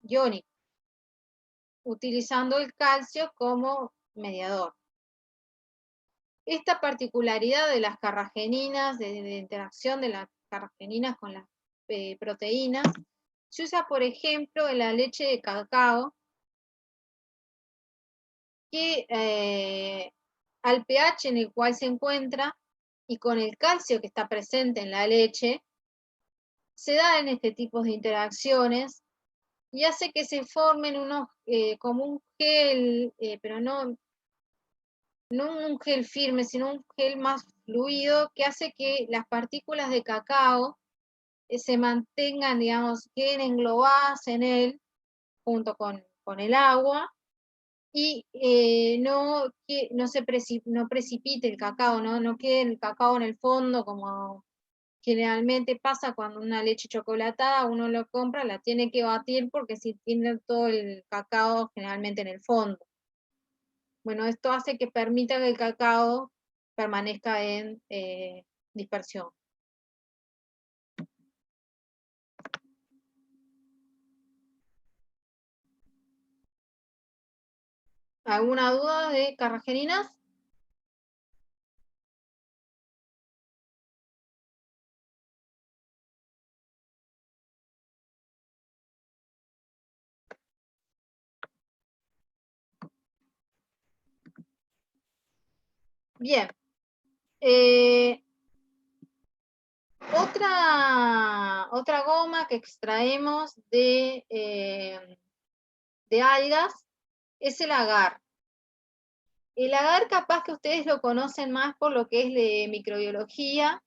iónicos, utilizando el calcio como mediador. Esta particularidad de las carrageninas, de interacción de las carrageninas con las proteínas, se usa, por ejemplo, en la leche de cacao, que al pH en el cual se encuentra y con el calcio que está presente en la leche, se dan este tipo de interacciones y hace que se formen unos, como un gel, pero no un gel firme, sino un gel más fluido, que hace que las partículas de cacao se mantengan, digamos, queden englobadas en él, junto con el agua, y no precipite el cacao, no quede el cacao en el fondo como generalmente pasa cuando una leche chocolatada uno lo compra, la tiene que batir porque si tiene todo el cacao generalmente en el fondo. Bueno, esto hace que permita que el cacao permanezca en dispersión. ¿Alguna duda de carrageninas? Bien. Otra goma que extraemos de algas es el agar. El agar capaz que ustedes lo conocen más por lo que es de microbiología,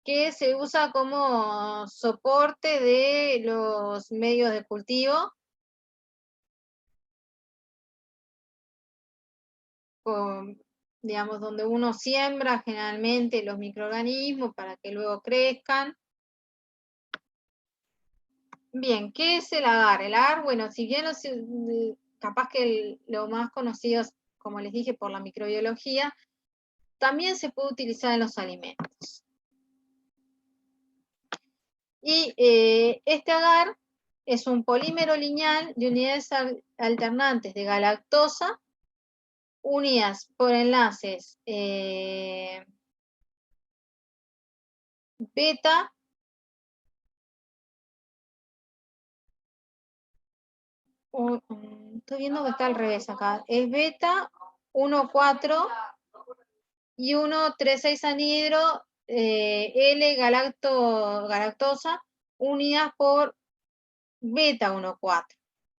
que se usa como soporte de los medios de cultivo, digamos, donde uno siembra generalmente los microorganismos para que luego crezcan. Bien, ¿qué es el agar? El agar, bueno, si bien capaz que lo más conocido es, como les dije, por la microbiología, también se puede utilizar en los alimentos. Y este agar es un polímero lineal de unidades alternantes de galactosa unidas por enlaces beta, estoy viendo que está al revés acá, es beta 1,4 y 1,3,6 anhidro L-galactosa unidas por beta 1,4.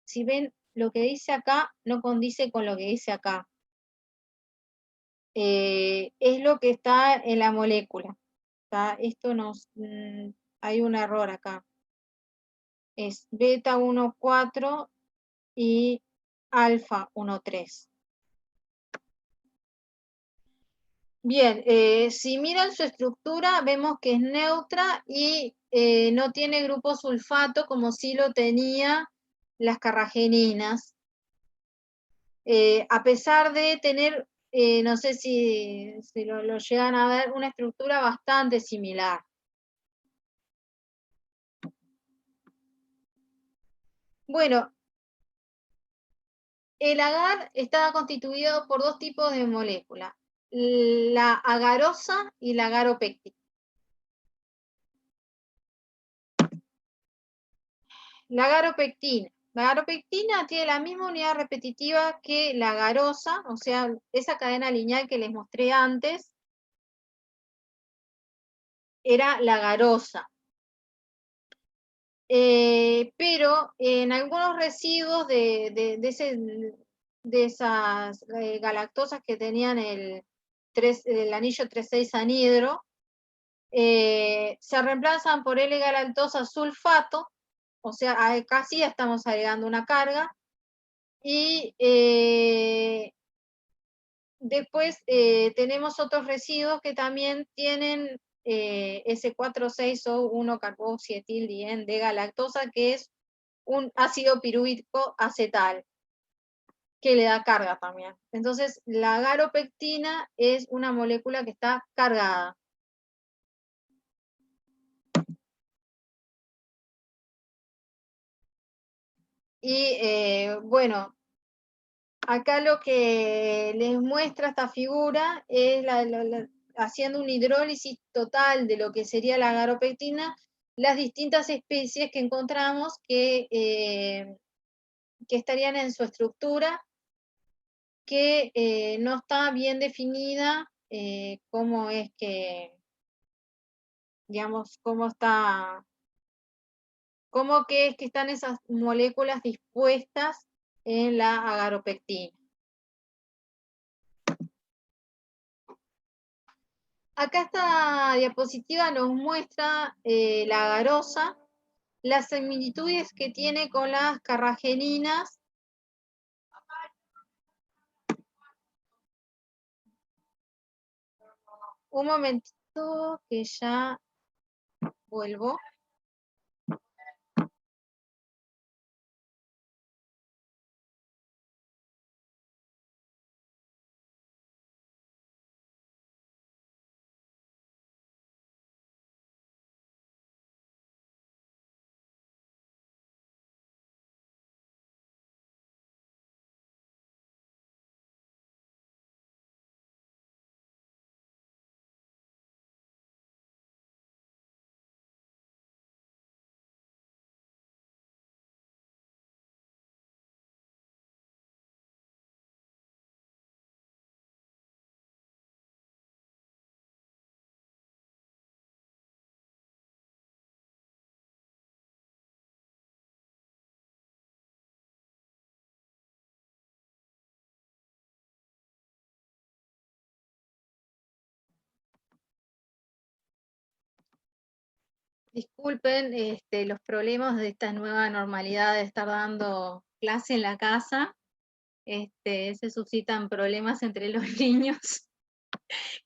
Si ven, lo que dice acá no condice con lo que dice acá. Es lo que está en la molécula. Esto hay un error acá. Es beta 1,4 y alfa 1,3. Bien, si miran su estructura, vemos que es neutra y no tiene grupo sulfato como sí lo tenía las carrageninas. A pesar de tener, no sé si lo llegan a ver, una estructura bastante similar. Bueno, el agar está constituido por dos tipos de moléculas, la agarosa y la agaropéctica. La agaropectina. La agaropectina tiene la misma unidad repetitiva que la agarosa, o sea, esa cadena lineal que les mostré antes era la agarosa. Pero en algunos residuos de esas galactosas que tenían el anillo 3,6 anhidro, se reemplazan por L-galactosa sulfato, o sea, acá sí estamos agregando una carga, y después tenemos otros residuos que también tienen S4,6 o 1-carboxietil de galactosa, que es un ácido pirúvico acetal, que le da carga también. Entonces, la garopectina es una molécula que está cargada. Y bueno, acá lo que les muestra esta figura es haciendo una hidrólisis total de lo que sería la garopectina, las distintas especies que encontramos que estarían en su estructura, que no está bien definida cómo es que, digamos, cómo que es que están esas moléculas dispuestas en la agaropectina. Acá esta diapositiva nos muestra la agarosa, las similitudes que tiene con las carrageninas. Un momentito que ya vuelvo. Disculpen los problemas de esta nueva normalidad de estar dando clase en la casa. Se suscitan problemas entre los niños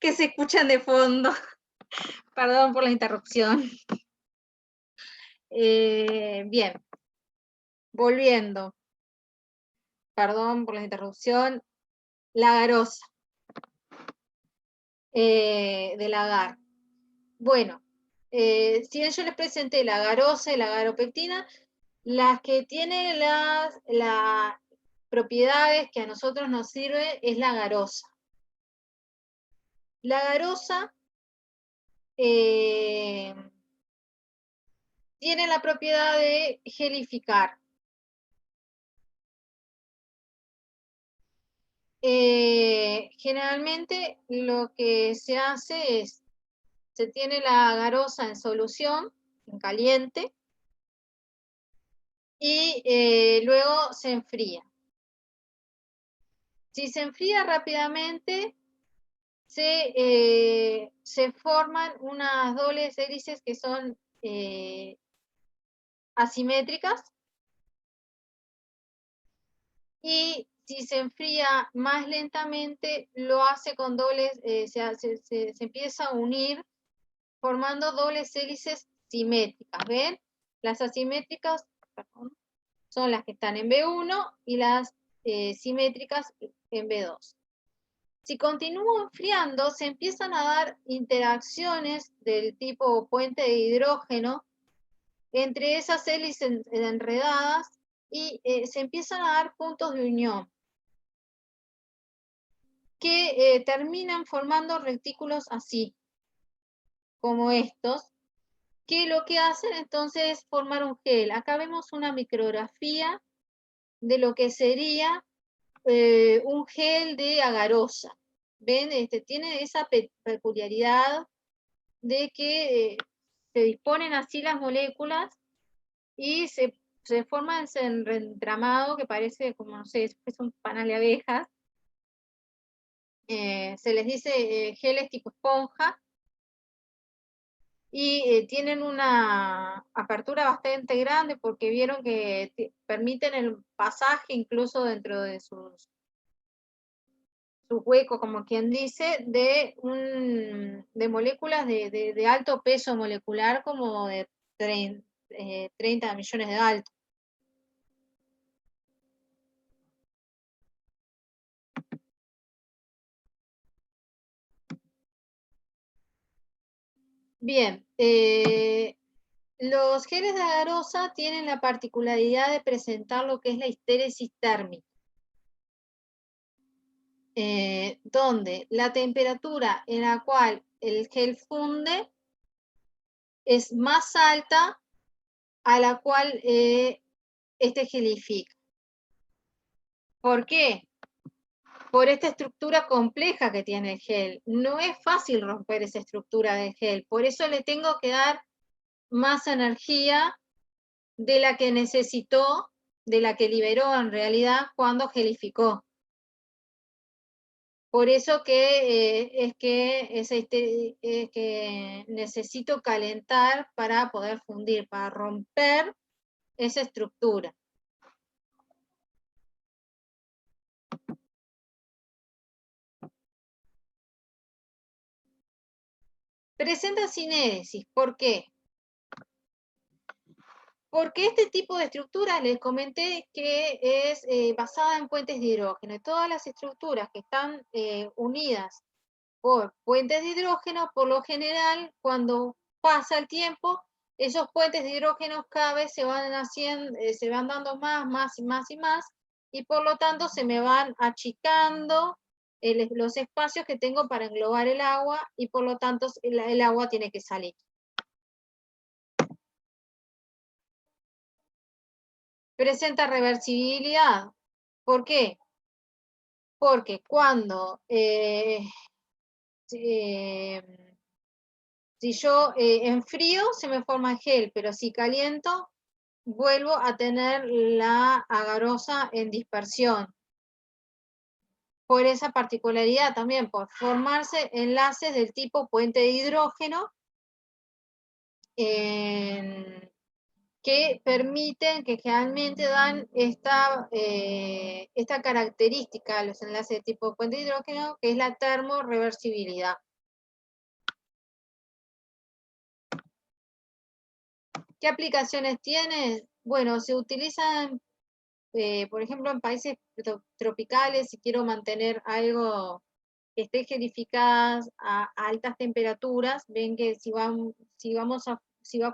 que se escuchan de fondo. Perdón por la interrupción. Bien, volviendo. Perdón por la interrupción. La garosa del agar. Bueno, si bien yo les presenté la garosa y la garopectina, las que tienen las propiedades que a nosotros nos sirve es la garosa. La garosa tiene la propiedad de gelificar. Generalmente lo que se hace es, se tiene la garosa en solución, en caliente, y luego se enfría. Si se enfría rápidamente, se forman unas dobles hélices que son asimétricas, y si se enfría más lentamente, lo hace con dobles, se empieza a unir formando dobles hélices simétricas. ¿Ven? Las asimétricas, perdón, son las que están en B1 y las simétricas en B2. Si continúa enfriando, se empiezan a dar interacciones del tipo puente de hidrógeno entre esas hélices enredadas y se empiezan a dar puntos de unión que terminan formando retículos así, como estos, que lo que hacen entonces es formar un gel. Acá vemos una micrografía de lo que sería un gel de agarosa. ¿Ven? Tiene esa peculiaridad de que se disponen así las moléculas y se forma ese entramado que parece como, no sé, es un panal de abejas. Se les dice geles tipo esponja, y tienen una apertura bastante grande porque vieron que permiten el pasaje incluso dentro de sus huecos, como quien dice, de moléculas de alto peso molecular, como de 30 millones de alto. Bien, los geles de agarosa tienen la particularidad de presentar lo que es la histéresis térmica, donde la temperatura en la cual el gel funde es más alta a la cual este gelifica. ¿Por qué? Por esta estructura compleja que tiene el gel. No es fácil romper esa estructura del gel, por eso le tengo que dar más energía de la que necesitó, de la que liberó en realidad cuando gelificó. Por eso que es que necesito calentar para poder fundir, para romper esa estructura. Presenta cinéresis, ¿por qué? Porque este tipo de estructuras les comenté que es basada en puentes de hidrógeno. Y todas las estructuras que están unidas por puentes de hidrógeno, por lo general, cuando pasa el tiempo, esos puentes de hidrógeno cada vez se van haciendo, se van dando más y más y más, y por lo tanto se me van achicando los espacios que tengo para englobar el agua, y por lo tanto el agua tiene que salir. Presenta reversibilidad. ¿Por qué? Porque cuando si yo enfrío, se me forma gel, pero si caliento, vuelvo a tener la agarosa en dispersión. Por esa particularidad también, por formarse enlaces del tipo puente de hidrógeno que permiten, que generalmente dan esta característica a los enlaces de tipo puente de hidrógeno, que es la termorreversibilidad. ¿Qué aplicaciones tiene? Bueno, se utilizan, por ejemplo, en países tropicales, si quiero mantener algo que esté gelificado a altas temperaturas, ven que si va a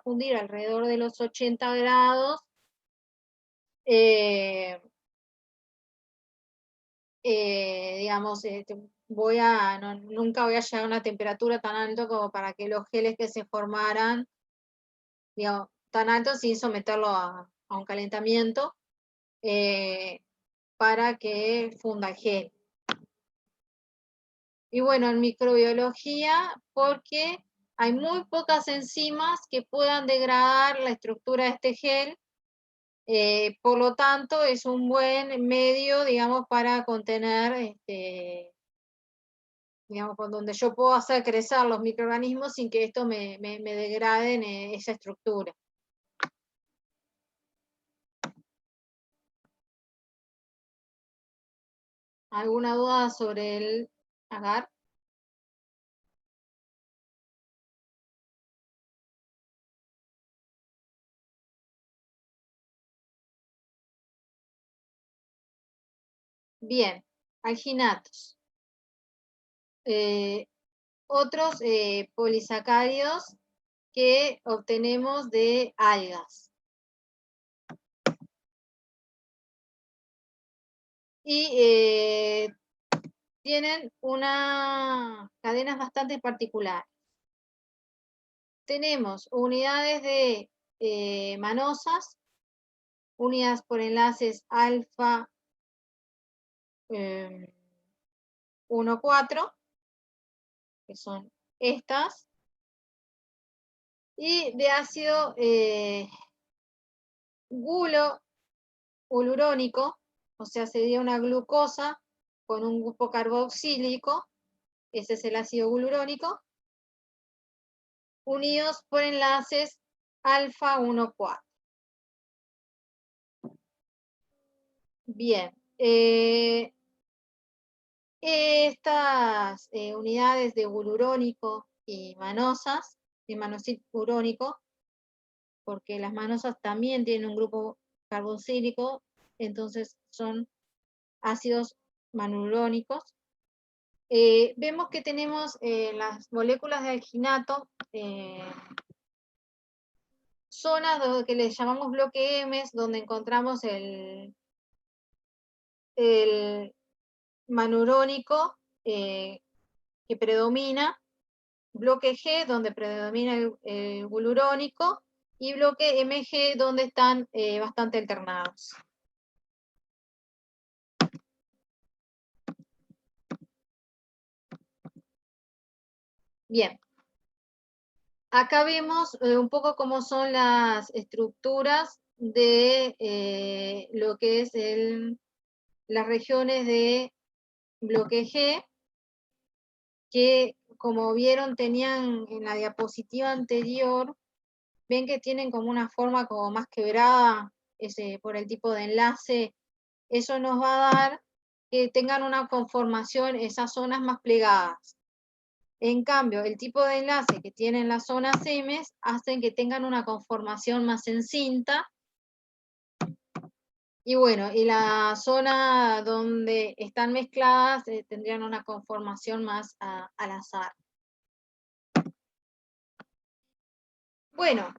fundir alrededor de los 80 grados, digamos, nunca voy a llegar a una temperatura tan alta como para que los geles que se formaran, digamos, tan altos sin someterlo a un calentamiento, para que funda el gel. Y bueno, en microbiología, porque hay muy pocas enzimas que puedan degradar la estructura de este gel, por lo tanto es un buen medio, digamos, para contener, digamos, con donde yo puedo hacer crecer los microorganismos sin que esto me degraden esa estructura. ¿Alguna duda sobre el agar? Bien, alginatos. Otros polisacáridos que obtenemos de algas. Y tienen una cadenas bastante particular. Tenemos unidades de manosas, unidas por enlaces alfa 1,4, que son estas, y de ácido ulurónico, o sea, sería una glucosa con un grupo carboxílico, ese es el ácido glurónico, unidos por enlaces alfa 1,4. Bien, estas unidades de glurónico y manosas, de manosil urónico, porque las manosas también tienen un grupo carboxílico, entonces son ácidos manurónicos. vemos que tenemos las moléculas de alginato, zonas que le llamamos bloque M, donde encontramos el manurónico que predomina, bloque G, donde predomina el glurónico, y bloque MG, donde están bastante alternados. Bien. Acá vemos un poco cómo son las estructuras de lo que es las regiones de bloque G, que como vieron tenían en la diapositiva anterior, ven que tienen como una forma como más quebrada por el tipo de enlace. Eso nos va a dar que tengan una conformación, esas zonas más plegadas. En cambio, el tipo de enlace que tienen las zonas M hacen que tengan una conformación más en cinta. Y bueno, y la zona donde están mezcladas tendrían una conformación más al azar. Bueno,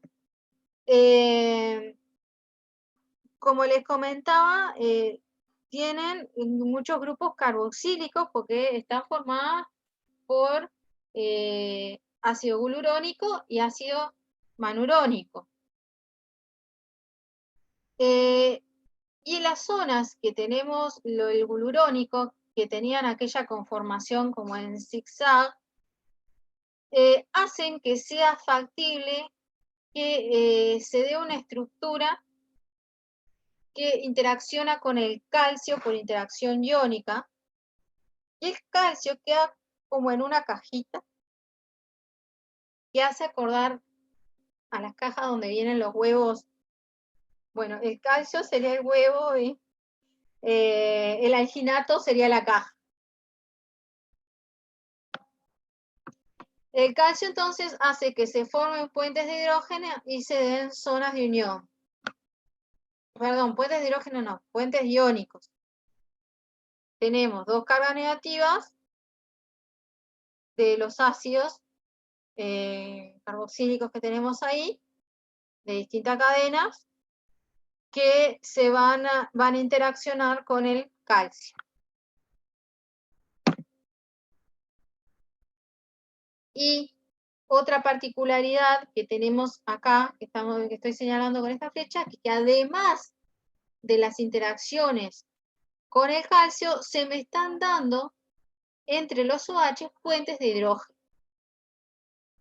como les comentaba, tienen muchos grupos carboxílicos porque están formadas por ácido glurónico y ácido manurónico. Y las zonas que tenemos el glurónico, que tenían aquella conformación como en zigzag, hacen que sea factible que se dé una estructura que interacciona con el calcio por interacción iónica, y el calcio queda como en una cajita que hace acordar a las cajas donde vienen los huevos. Bueno, el calcio sería el huevo y el alginato sería la caja. El calcio entonces hace que se formen puentes de hidrógeno y se den zonas de unión. Perdón, puentes de hidrógeno no, puentes iónicos. Tenemos dos cargas negativas de los ácidos carboxílicos que tenemos ahí, de distintas cadenas, que se van a interaccionar con el calcio. Y otra particularidad que tenemos acá, que estoy señalando con esta flecha, que además de las interacciones con el calcio, se me están dando entre los OH puentes de hidrógeno.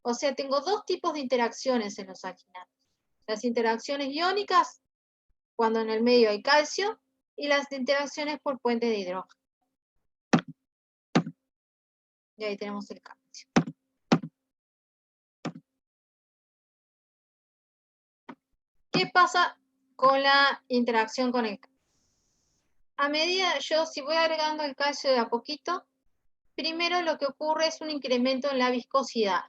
O sea, tengo dos tipos de interacciones en los alginatos. Las interacciones iónicas, cuando en el medio hay calcio, y las interacciones por puentes de hidrógeno. Y ahí tenemos el calcio. ¿Qué pasa con la interacción con el calcio? A medida, si voy agregando el calcio de a poquito, primero lo que ocurre es un incremento en la viscosidad.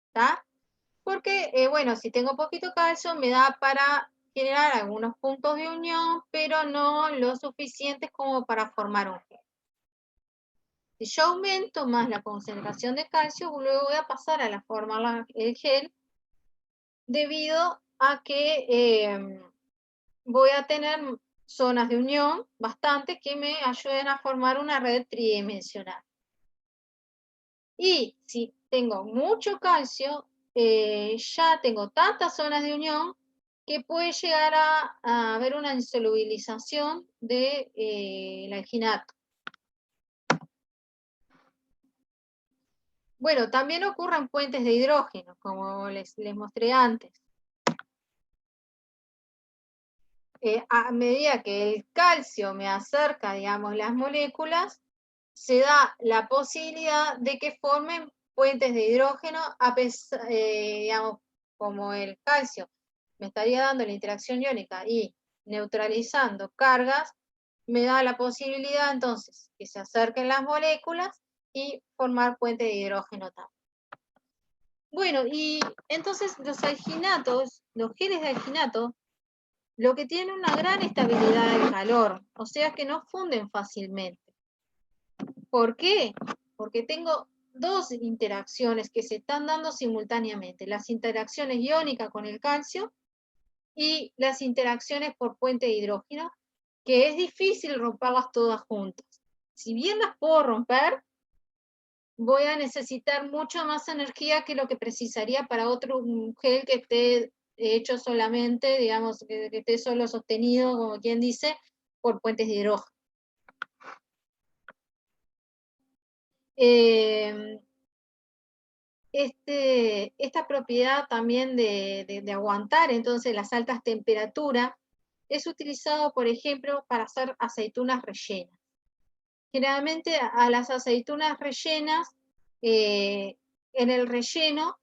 ¿Está? Porque, bueno, si tengo poquito calcio, me da para generar algunos puntos de unión, pero no lo suficientes como para formar un gel. Si yo aumento más la concentración de calcio, luego voy a pasar a formar el gel, debido a que voy a tener zonas de unión bastante que me ayuden a formar una red tridimensional. Y si tengo mucho calcio, ya tengo tantas zonas de unión que puede llegar a haber una insolubilización del alginato. Bueno, también ocurren puentes de hidrógeno, como les mostré antes. A medida que el calcio me acerca, digamos, las moléculas, se da la posibilidad de que formen puentes de hidrógeno, digamos, como el calcio me estaría dando la interacción iónica y neutralizando cargas, me da la posibilidad entonces que se acerquen las moléculas y formar puentes de hidrógeno también. Bueno, y entonces los alginatos, los geles de alginato, lo que tienen una gran estabilidad del calor, o sea que no funden fácilmente. ¿Por qué? Porque tengo dos interacciones que se están dando simultáneamente, las interacciones iónicas con el calcio y las interacciones por puente de hidrógeno, que es difícil romperlas todas juntas. Si bien las puedo romper, voy a necesitar mucho más energía que lo que precisaría para otro gel que esté hecho solamente, digamos, que esté solo sostenido, como quien dice, por puentes de hidrógeno. Esta propiedad también de aguantar entonces las altas temperaturas es utilizado, por ejemplo, para hacer aceitunas rellenas. Generalmente a las aceitunas rellenas, en el relleno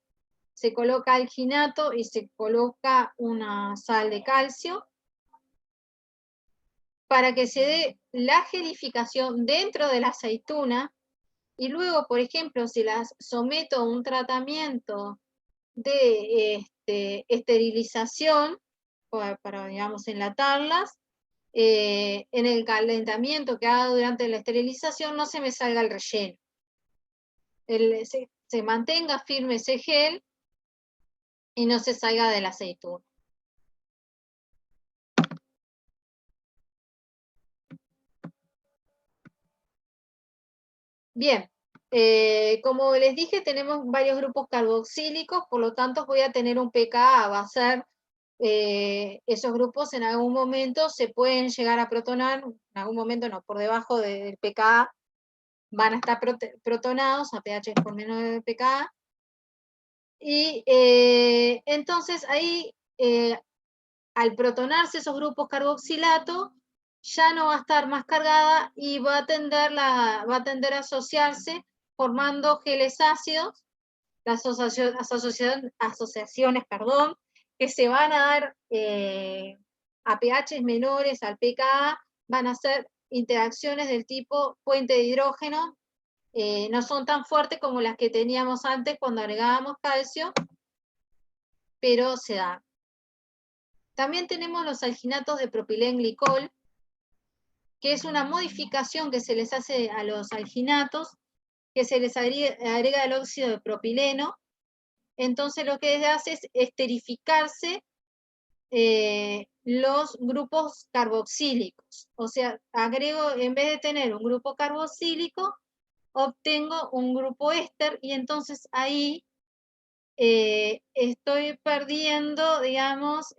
se coloca alginato y se coloca una sal de calcio para que se dé la gelificación dentro de la aceituna. Y luego, por ejemplo, si las someto a un tratamiento de esterilización para, digamos, enlatarlas, en el calentamiento que haga durante la esterilización no se me salga el relleno. Se mantenga firme ese gel y no se salga de la aceituna. Bien, como les dije, tenemos varios grupos carboxílicos, por lo tanto voy a tener un pKa, va a ser, esos grupos en algún momento se pueden llegar a protonar, en algún momento no, por debajo del pKa van a estar protonados a pH por menos de pKa, y entonces ahí, al protonarse esos grupos carboxilato, ya no va a estar más cargada y va a tender a asociarse formando geles ácidos, las asociaciones, perdón, que se van a dar a pH menores al pKa, van a ser interacciones del tipo puente de hidrógeno, no son tan fuertes como las que teníamos antes cuando agregábamos calcio, pero se dan. También tenemos los alginatos de propilenglicol, que es una modificación que se les hace a los alginatos, que se les agrega el óxido de propileno. Entonces lo que hace es esterificarse los grupos carboxílicos. O sea, agrego, en vez de tener un grupo carboxílico, obtengo un grupo éster y entonces ahí estoy perdiendo, digamos,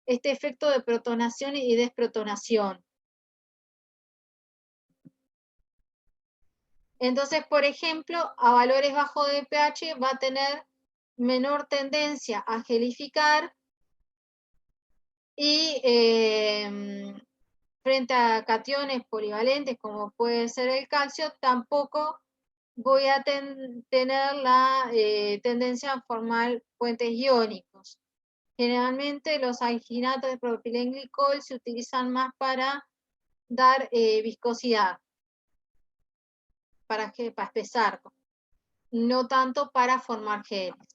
este efecto de protonación y desprotonación. Entonces, por ejemplo, a valores bajos de pH va a tener menor tendencia a gelificar y frente a cationes polivalentes como puede ser el calcio, tampoco voy a tener la tendencia a formar puentes iónicos. Generalmente los alginatos de propilenglicol se utilizan más para dar viscosidad, para espesar, no tanto para formar geles.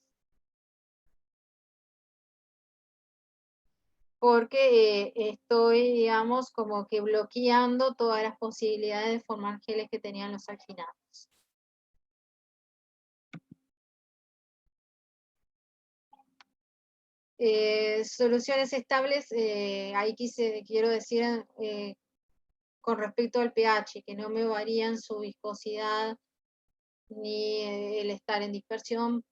Porque estoy, digamos, como que bloqueando todas las posibilidades de formar geles que tenían los alginatos. Soluciones estables, ahí quiero decir con respecto al pH, que no me varían su viscosidad ni el estar en dispersión,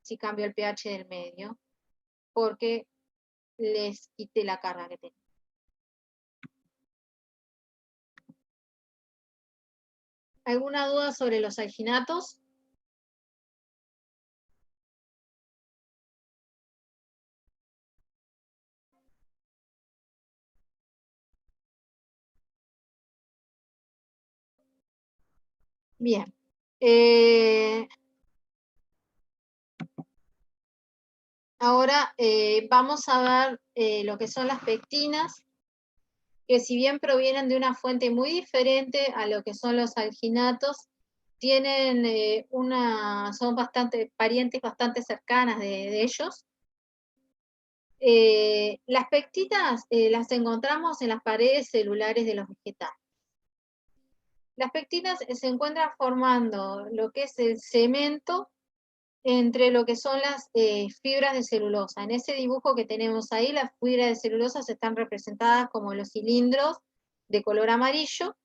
si cambio el pH del medio, porque les quité la carga que tenía. ¿Alguna duda sobre los alginatos? Bien. Ahora vamos a ver lo que son las pectinas, que si bien provienen de una fuente muy diferente a lo que son los alginatos, tienen son parientes bastante cercanas de ellos. Las pectinas las encontramos en las paredes celulares de los vegetales. Las pectinas se encuentran formando lo que es el cemento entre lo que son las fibras de celulosa. En ese dibujo que tenemos ahí, las fibras de celulosa están representadas como los cilindros de color amarillo,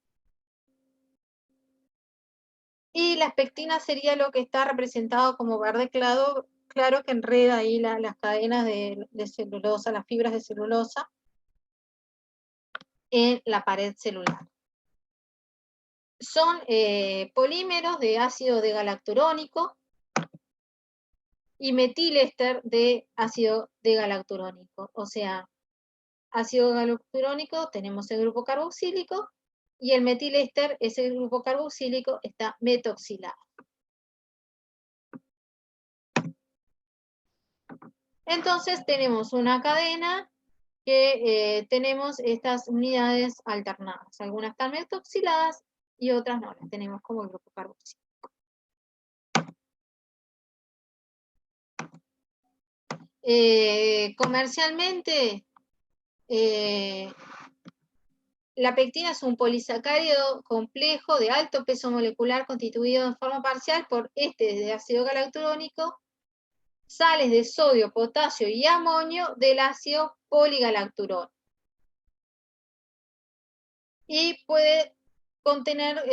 y las pectinas sería lo que está representado como verde claro, claro que enreda ahí las cadenas de celulosa, las fibras de celulosa en la pared celular. Son polímeros de ácido de galacturónico y metilester de ácido de galacturónico. O sea, ácido galacturónico tenemos el grupo carboxílico y el metilester, ese grupo carboxílico, está metoxilado. Entonces tenemos una cadena que tenemos estas unidades alternadas. Algunas están metoxiladas y otras no, las tenemos como el grupo carboxílico. Comercialmente, la pectina es un polisacárido complejo de alto peso molecular constituido en forma parcial por ésteres de ácido galacturónico, sales de sodio, potasio y amonio del ácido poligalacturónico. Y puede contener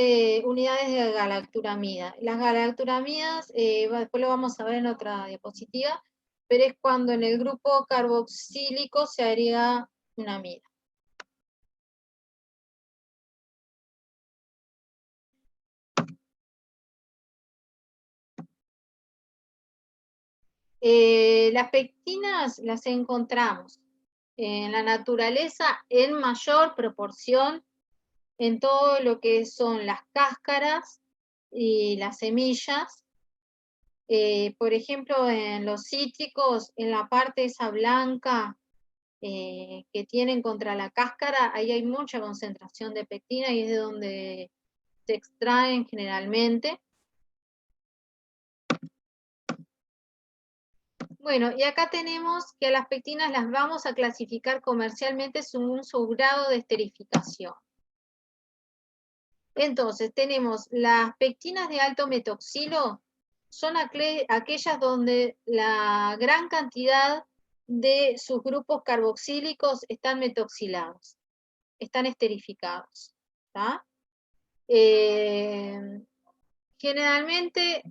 unidades de galacturamida. Las galacturamidas, después lo vamos a ver en otra diapositiva, pero es cuando en el grupo carboxílico se agrega una amida. Las pectinas las encontramos en la naturaleza en mayor proporción en todo lo que son las cáscaras y las semillas. Por ejemplo, en los cítricos, en la parte esa blanca que tienen contra la cáscara, ahí hay mucha concentración de pectina y es de donde se extraen generalmente. Bueno, y acá tenemos que a las pectinas las vamos a clasificar comercialmente según su grado de esterificación. Entonces, tenemos las pectinas de alto metoxilo, son aquellas donde la gran cantidad de sus grupos carboxílicos están metoxilados, están esterificados. Generalmente,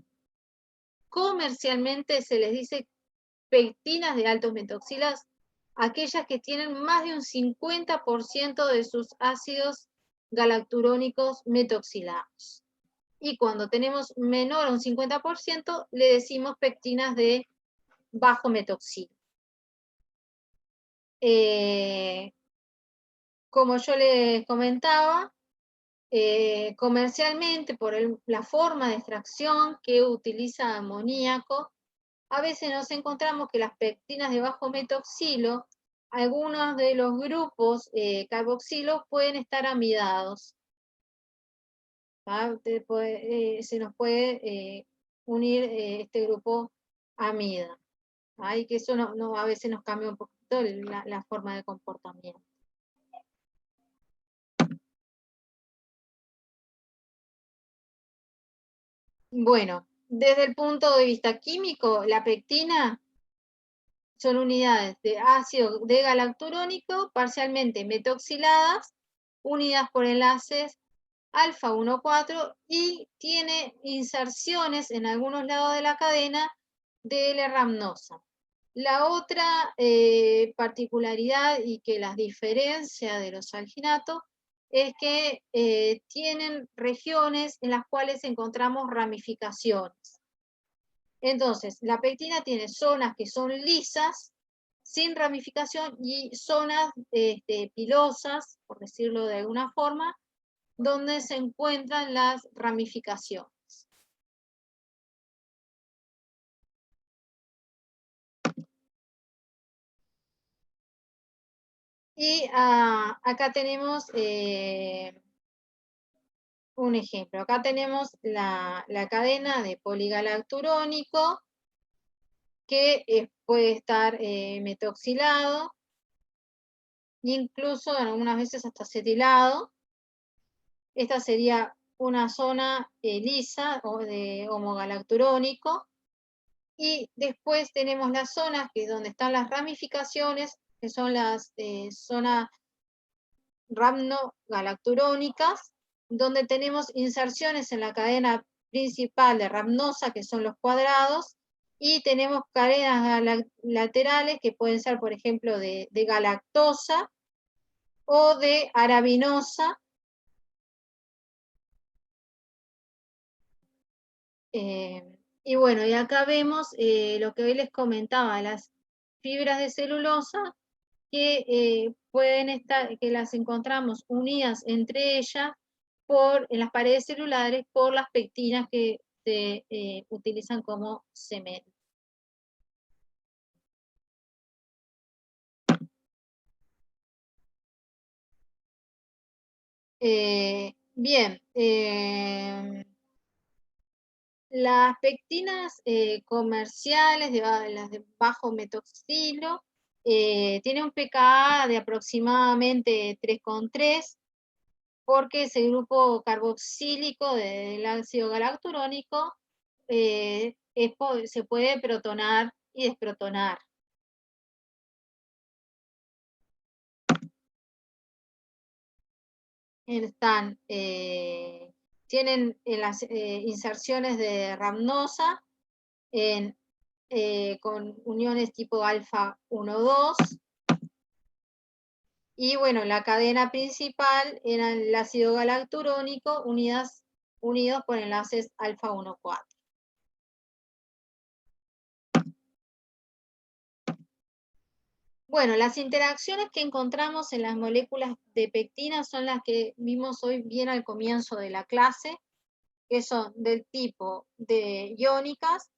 comercialmente se les dice pectinas de altos metoxilas, aquellas que tienen más de un 50% de sus ácidos galacturónicos metoxilados. Y cuando tenemos menor a un 50%, le decimos pectinas de bajo metoxilo. Como yo les comentaba, comercialmente, por la forma de extracción que utiliza amoníaco, a veces nos encontramos que las pectinas de bajo metoxilo, algunos de los grupos carboxilos pueden estar amidados. Se nos puede unir este grupo amida. Y que eso a veces nos cambia un poquito la forma de comportamiento. Bueno, desde el punto de vista químico, la pectina son unidades de ácido de galacturónico parcialmente metoxiladas, unidas por enlaces alfa 1,4 y tiene inserciones en algunos lados de la cadena de L-ramnosa. La otra particularidad y que las diferencia de los alginatos es que tienen regiones en las cuales encontramos ramificaciones. Entonces, la pectina tiene zonas que son lisas, sin ramificación, y zonas pilosas, por decirlo de alguna forma, donde se encuentran las ramificaciones. Y acá tenemos un ejemplo. Acá tenemos la cadena de poligalacturónico que puede estar metoxilado, incluso algunas veces hasta acetilado. Esta sería una zona lisa o de homogalacturónico, y después tenemos las zonas que es donde están las ramificaciones, que son las zonas ramnogalacturónicas, donde tenemos inserciones en la cadena principal de rhamnosa, que son los cuadrados, y tenemos cadenas laterales que pueden ser, por ejemplo, de galactosa o de arabinosa. Y bueno, y acá vemos lo que hoy les comentaba, las fibras de celulosa que pueden estar, que las encontramos unidas entre ellas en las paredes celulares por las pectinas que se utilizan como cemento. Bien, las pectinas comerciales, las de bajo metoxilo, tienen un pKa de aproximadamente 3,3, porque ese grupo carboxílico del ácido galacturónico se puede protonar y desprotonar. Tienen las inserciones de rhamnosa con uniones tipo alfa 1,2. Y bueno, la cadena principal era el ácido galacturónico unidos por enlaces alfa 1,4. Bueno, las interacciones que encontramos en las moléculas de pectina son las que vimos hoy bien al comienzo de la clase, que son del tipo de iónicas,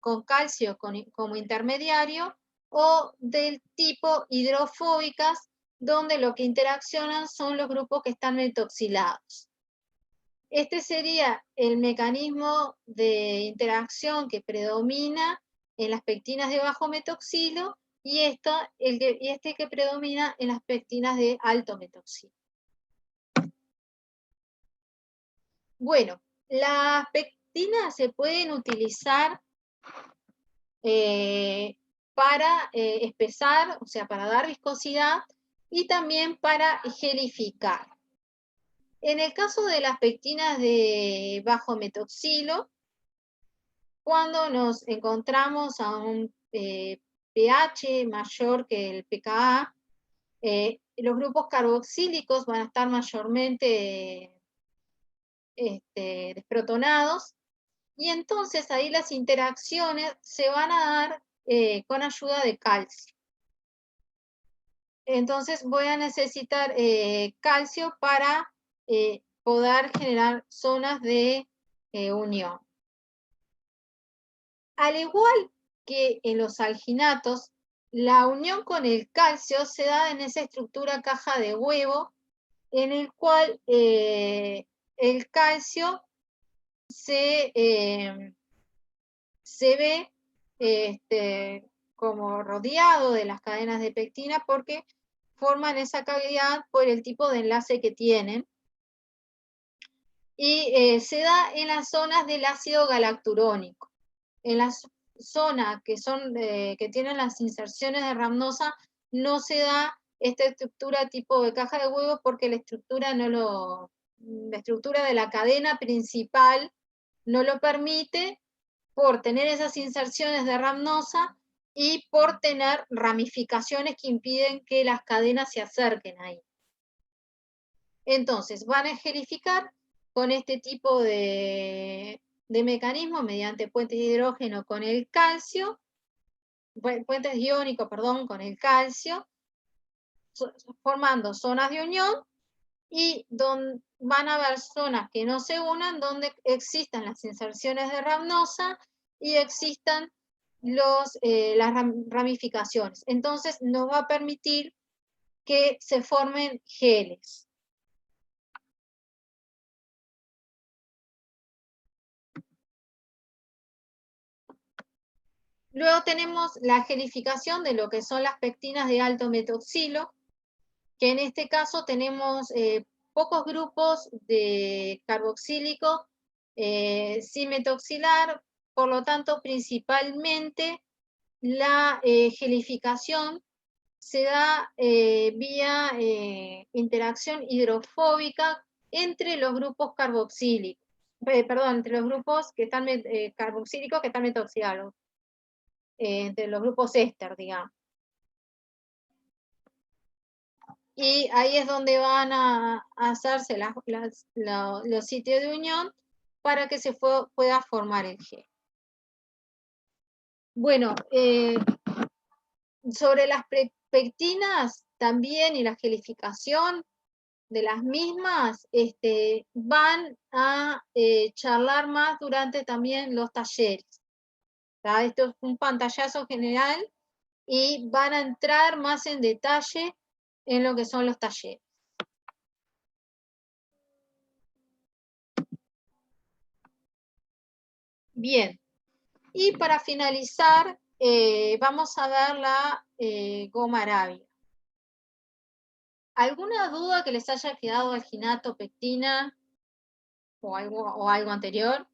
con calcio como intermediario, o del tipo hidrofóbicas, donde lo que interaccionan son los grupos que están metoxilados. Este sería el mecanismo de interacción que predomina en las pectinas de bajo metoxilo, y este que predomina en las pectinas de alto metoxilo. Bueno, las pectinas se pueden utilizar para espesar, o sea, para dar viscosidad, y también para gelificar. En el caso de las pectinas de bajo metoxilo, cuando nos encontramos a un pH mayor que el pKa, los grupos carboxílicos van a estar mayormente desprotonados, y entonces ahí las interacciones se van a dar con ayuda de calcio. Entonces voy a necesitar calcio para poder generar zonas de unión. Al igual que en los alginatos, la unión con el calcio se da en esa estructura caja de huevo, en el cual el calcio se ve como rodeado de las cadenas de pectina, porque forman esa cavidad por el tipo de enlace que tienen, y se da en las zonas del ácido galacturónico. En las zonas que tienen las inserciones de rhamnosa no se da esta estructura tipo de caja de huevo, porque la estructura de la cadena principal no lo permite, por tener esas inserciones de rhamnosa y por tener ramificaciones que impiden que las cadenas se acerquen ahí. Entonces van a gelificar con este tipo de mecanismo mediante puentes de hidrógeno con el calcio, puentes iónicos, perdón, con el calcio, formando zonas de unión, y van a haber zonas que no se unan, donde existan las inserciones de rhamnosa y existan las ramificaciones. Entonces nos va a permitir que se formen geles. Luego tenemos la gelificación de lo que son las pectinas de alto metoxilo, que en este caso tenemos pocos grupos de carboxílico sin metoxilar, por lo tanto, principalmente la gelificación se da vía interacción hidrofóbica entre los grupos carboxílicos, perdón, entre los grupos que están carboxílicos que están metoxilados, entre los grupos éster, digamos. Y ahí es donde van a hacerse los sitios de unión para que se pueda formar el gel. Bueno, sobre las pectinas también y la gelificación de las mismas, van a charlar más durante también los talleres. ¿Tá? Esto es un pantallazo general y van a entrar más en detalle en lo que son los talleres. Bien, y para finalizar, vamos a ver la goma arábiga. ¿Alguna duda que les haya quedado alginato, pectina o algo anterior?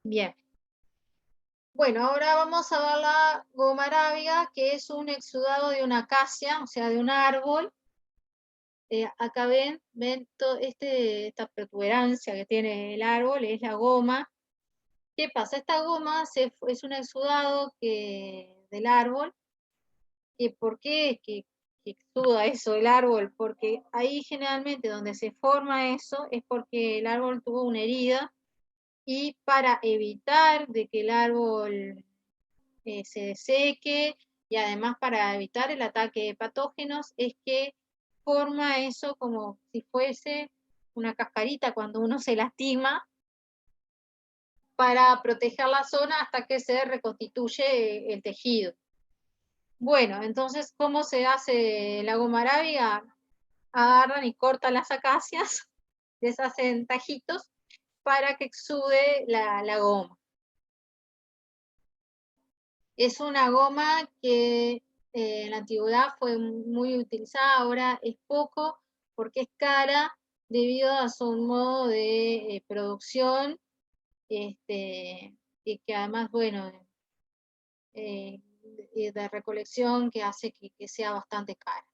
Bien. Bueno, ahora vamos a ver la goma arábiga, que es un exudado de una acacia, o sea, de un árbol. Acá ven esta protuberancia que tiene el árbol, es la goma. ¿Qué pasa? Esta goma es un exudado del árbol. ¿Y por qué es que exuda eso el árbol? Porque ahí generalmente donde se forma eso es porque el árbol tuvo una herida, y para evitar de que el árbol se deseque, y además para evitar el ataque de patógenos, es que forma eso como si fuese una cascarita cuando uno se lastima, para proteger la zona hasta que se reconstituye el tejido. Bueno, entonces, ¿cómo se hace la goma arábiga? Agarran y cortan las acacias, les hacen tajitos para que exude la goma. Es una goma que en la antigüedad fue muy utilizada, ahora es poco porque es cara debido a su modo de producción, y que además, bueno, de recolección, que hace que sea bastante cara.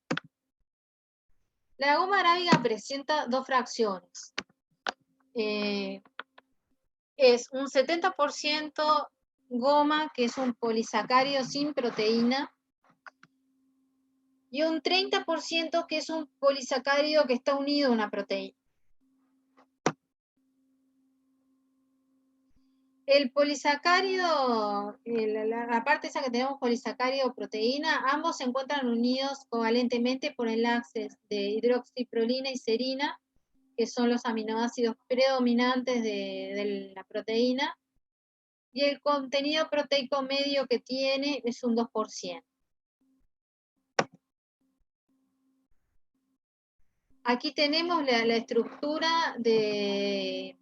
La goma arábiga presenta dos fracciones. Es un 70% goma, que es un polisacárido sin proteína, y un 30% que es un polisacárido que está unido a una proteína. El polisacárido, la parte esa que tenemos polisacárido proteína, ambos se encuentran unidos covalentemente por enlaces de hidroxiprolina y serina, que son los aminoácidos predominantes de la proteína, y el contenido proteico medio que tiene es un 2%. Aquí tenemos la estructura de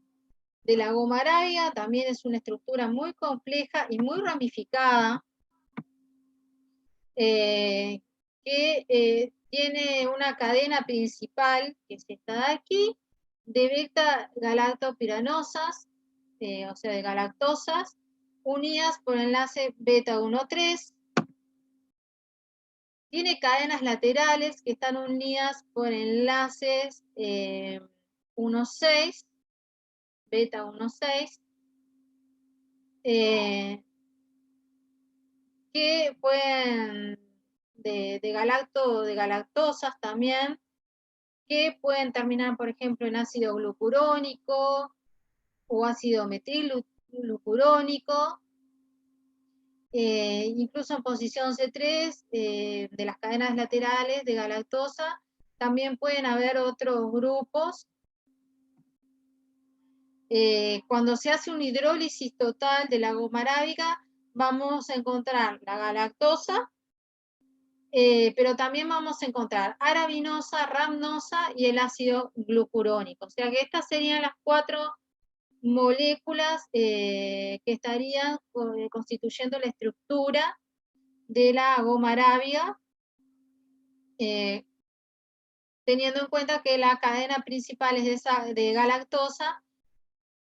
la goma arábiga. También es una estructura muy compleja y muy ramificada, que tiene una cadena principal, que es esta de aquí, de beta-galactopiranosas, o sea, de galactosas, unidas por enlace beta-1,3. Tiene cadenas laterales que están unidas por enlaces 1,6, beta 1,6, que pueden, de galactosas también, que pueden terminar, por ejemplo, en ácido glucurónico o ácido metilglucurónico. Incluso en posición C3, de las cadenas laterales de galactosa, también pueden haber otros grupos. Cuando se hace una hidrólisis total de la goma arábiga, vamos a encontrar la galactosa, pero también vamos a encontrar arabinosa, rhamnosa y el ácido glucurónico. O sea que estas serían las 4 moléculas que estarían constituyendo la estructura de la goma arábiga, teniendo en cuenta que la cadena principal es de galactosa,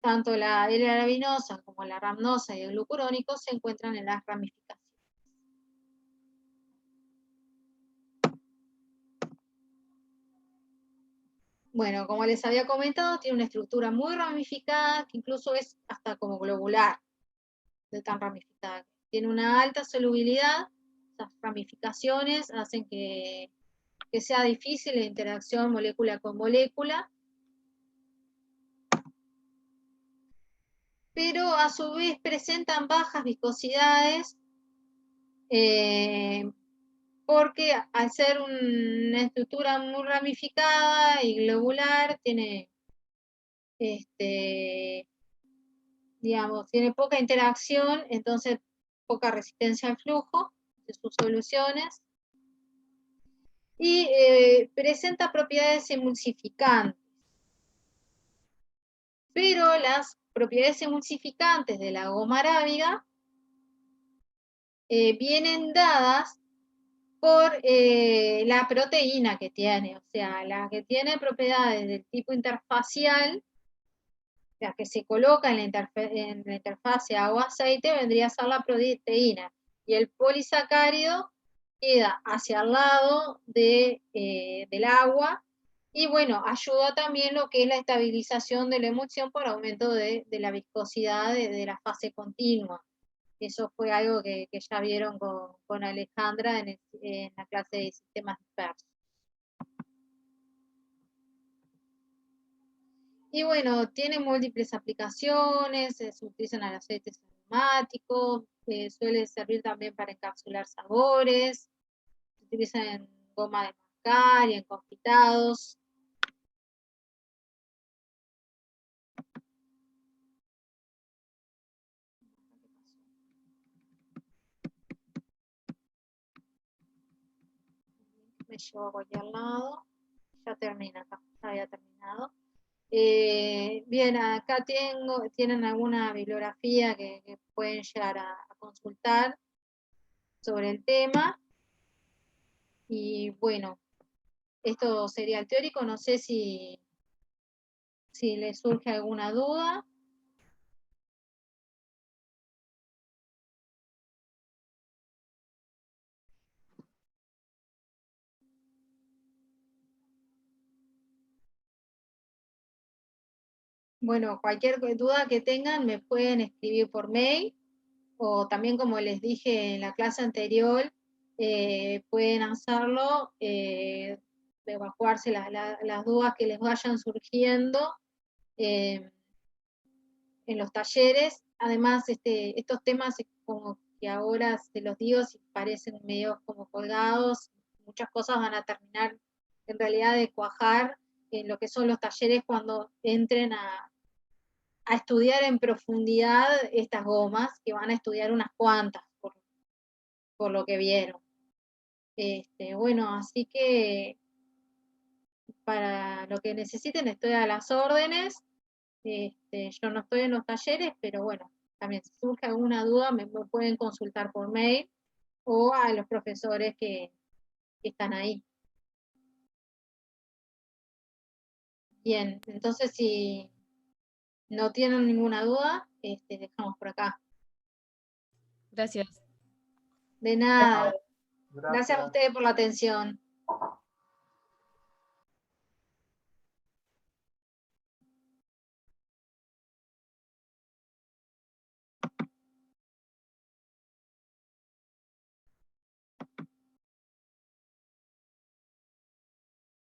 tanto la L-arabinosa como la rhamnosa y el glucurónico se encuentran en las ramificaciones. Bueno, como les había comentado, tiene una estructura muy ramificada, que incluso es hasta como globular, de tan ramificada. Tiene una alta solubilidad, las ramificaciones hacen que sea difícil la interacción molécula con molécula, pero a su vez presentan bajas viscosidades, porque al ser una estructura muy ramificada y globular, tiene, digamos, tiene poca interacción, entonces poca resistencia al flujo de sus soluciones, y presenta propiedades emulsificantes. Pero las propiedades emulsificantes de la goma arábiga vienen dadas por la proteína que tiene, o sea, la que tiene propiedades del tipo interfacial, la que se coloca en la interfase agua-aceite vendría a ser la proteína, y el polisacárido queda hacia el lado del agua, y bueno, ayuda también lo que es la estabilización de la emulsión por aumento de la viscosidad de la fase continua. Eso fue algo que ya vieron con Alejandra en la clase de sistemas dispersos. Y bueno, tiene múltiples aplicaciones, se utilizan en aceites aromáticos, suele servir también para encapsular sabores, se utiliza en goma de mascar y en confitados. Me llevo a cualquier lado. Ya termina, acá ya había terminado. Bien, acá tienen alguna bibliografía que pueden llegar a consultar sobre el tema. Y bueno, esto sería el teórico, no sé si les surge alguna duda. Bueno, cualquier duda que tengan me pueden escribir por mail, o también, como les dije en la clase anterior, pueden hacerlo, de evacuarse las dudas que les vayan surgiendo en los talleres. Además, estos temas como que ahora se los digo, si parecen medio como colgados, muchas cosas van a terminar en realidad de cuajar en lo que son los talleres cuando entren a estudiar en profundidad estas gomas, que van a estudiar unas cuantas por lo que vieron. Bueno, así que para lo que necesiten estoy a las órdenes. Yo no estoy en los talleres, pero bueno, también si surge alguna duda me pueden consultar por mail o a los profesores que están ahí. Bien, entonces si no tienen ninguna duda, dejamos por acá. Gracias. De nada. Gracias a ustedes por la atención.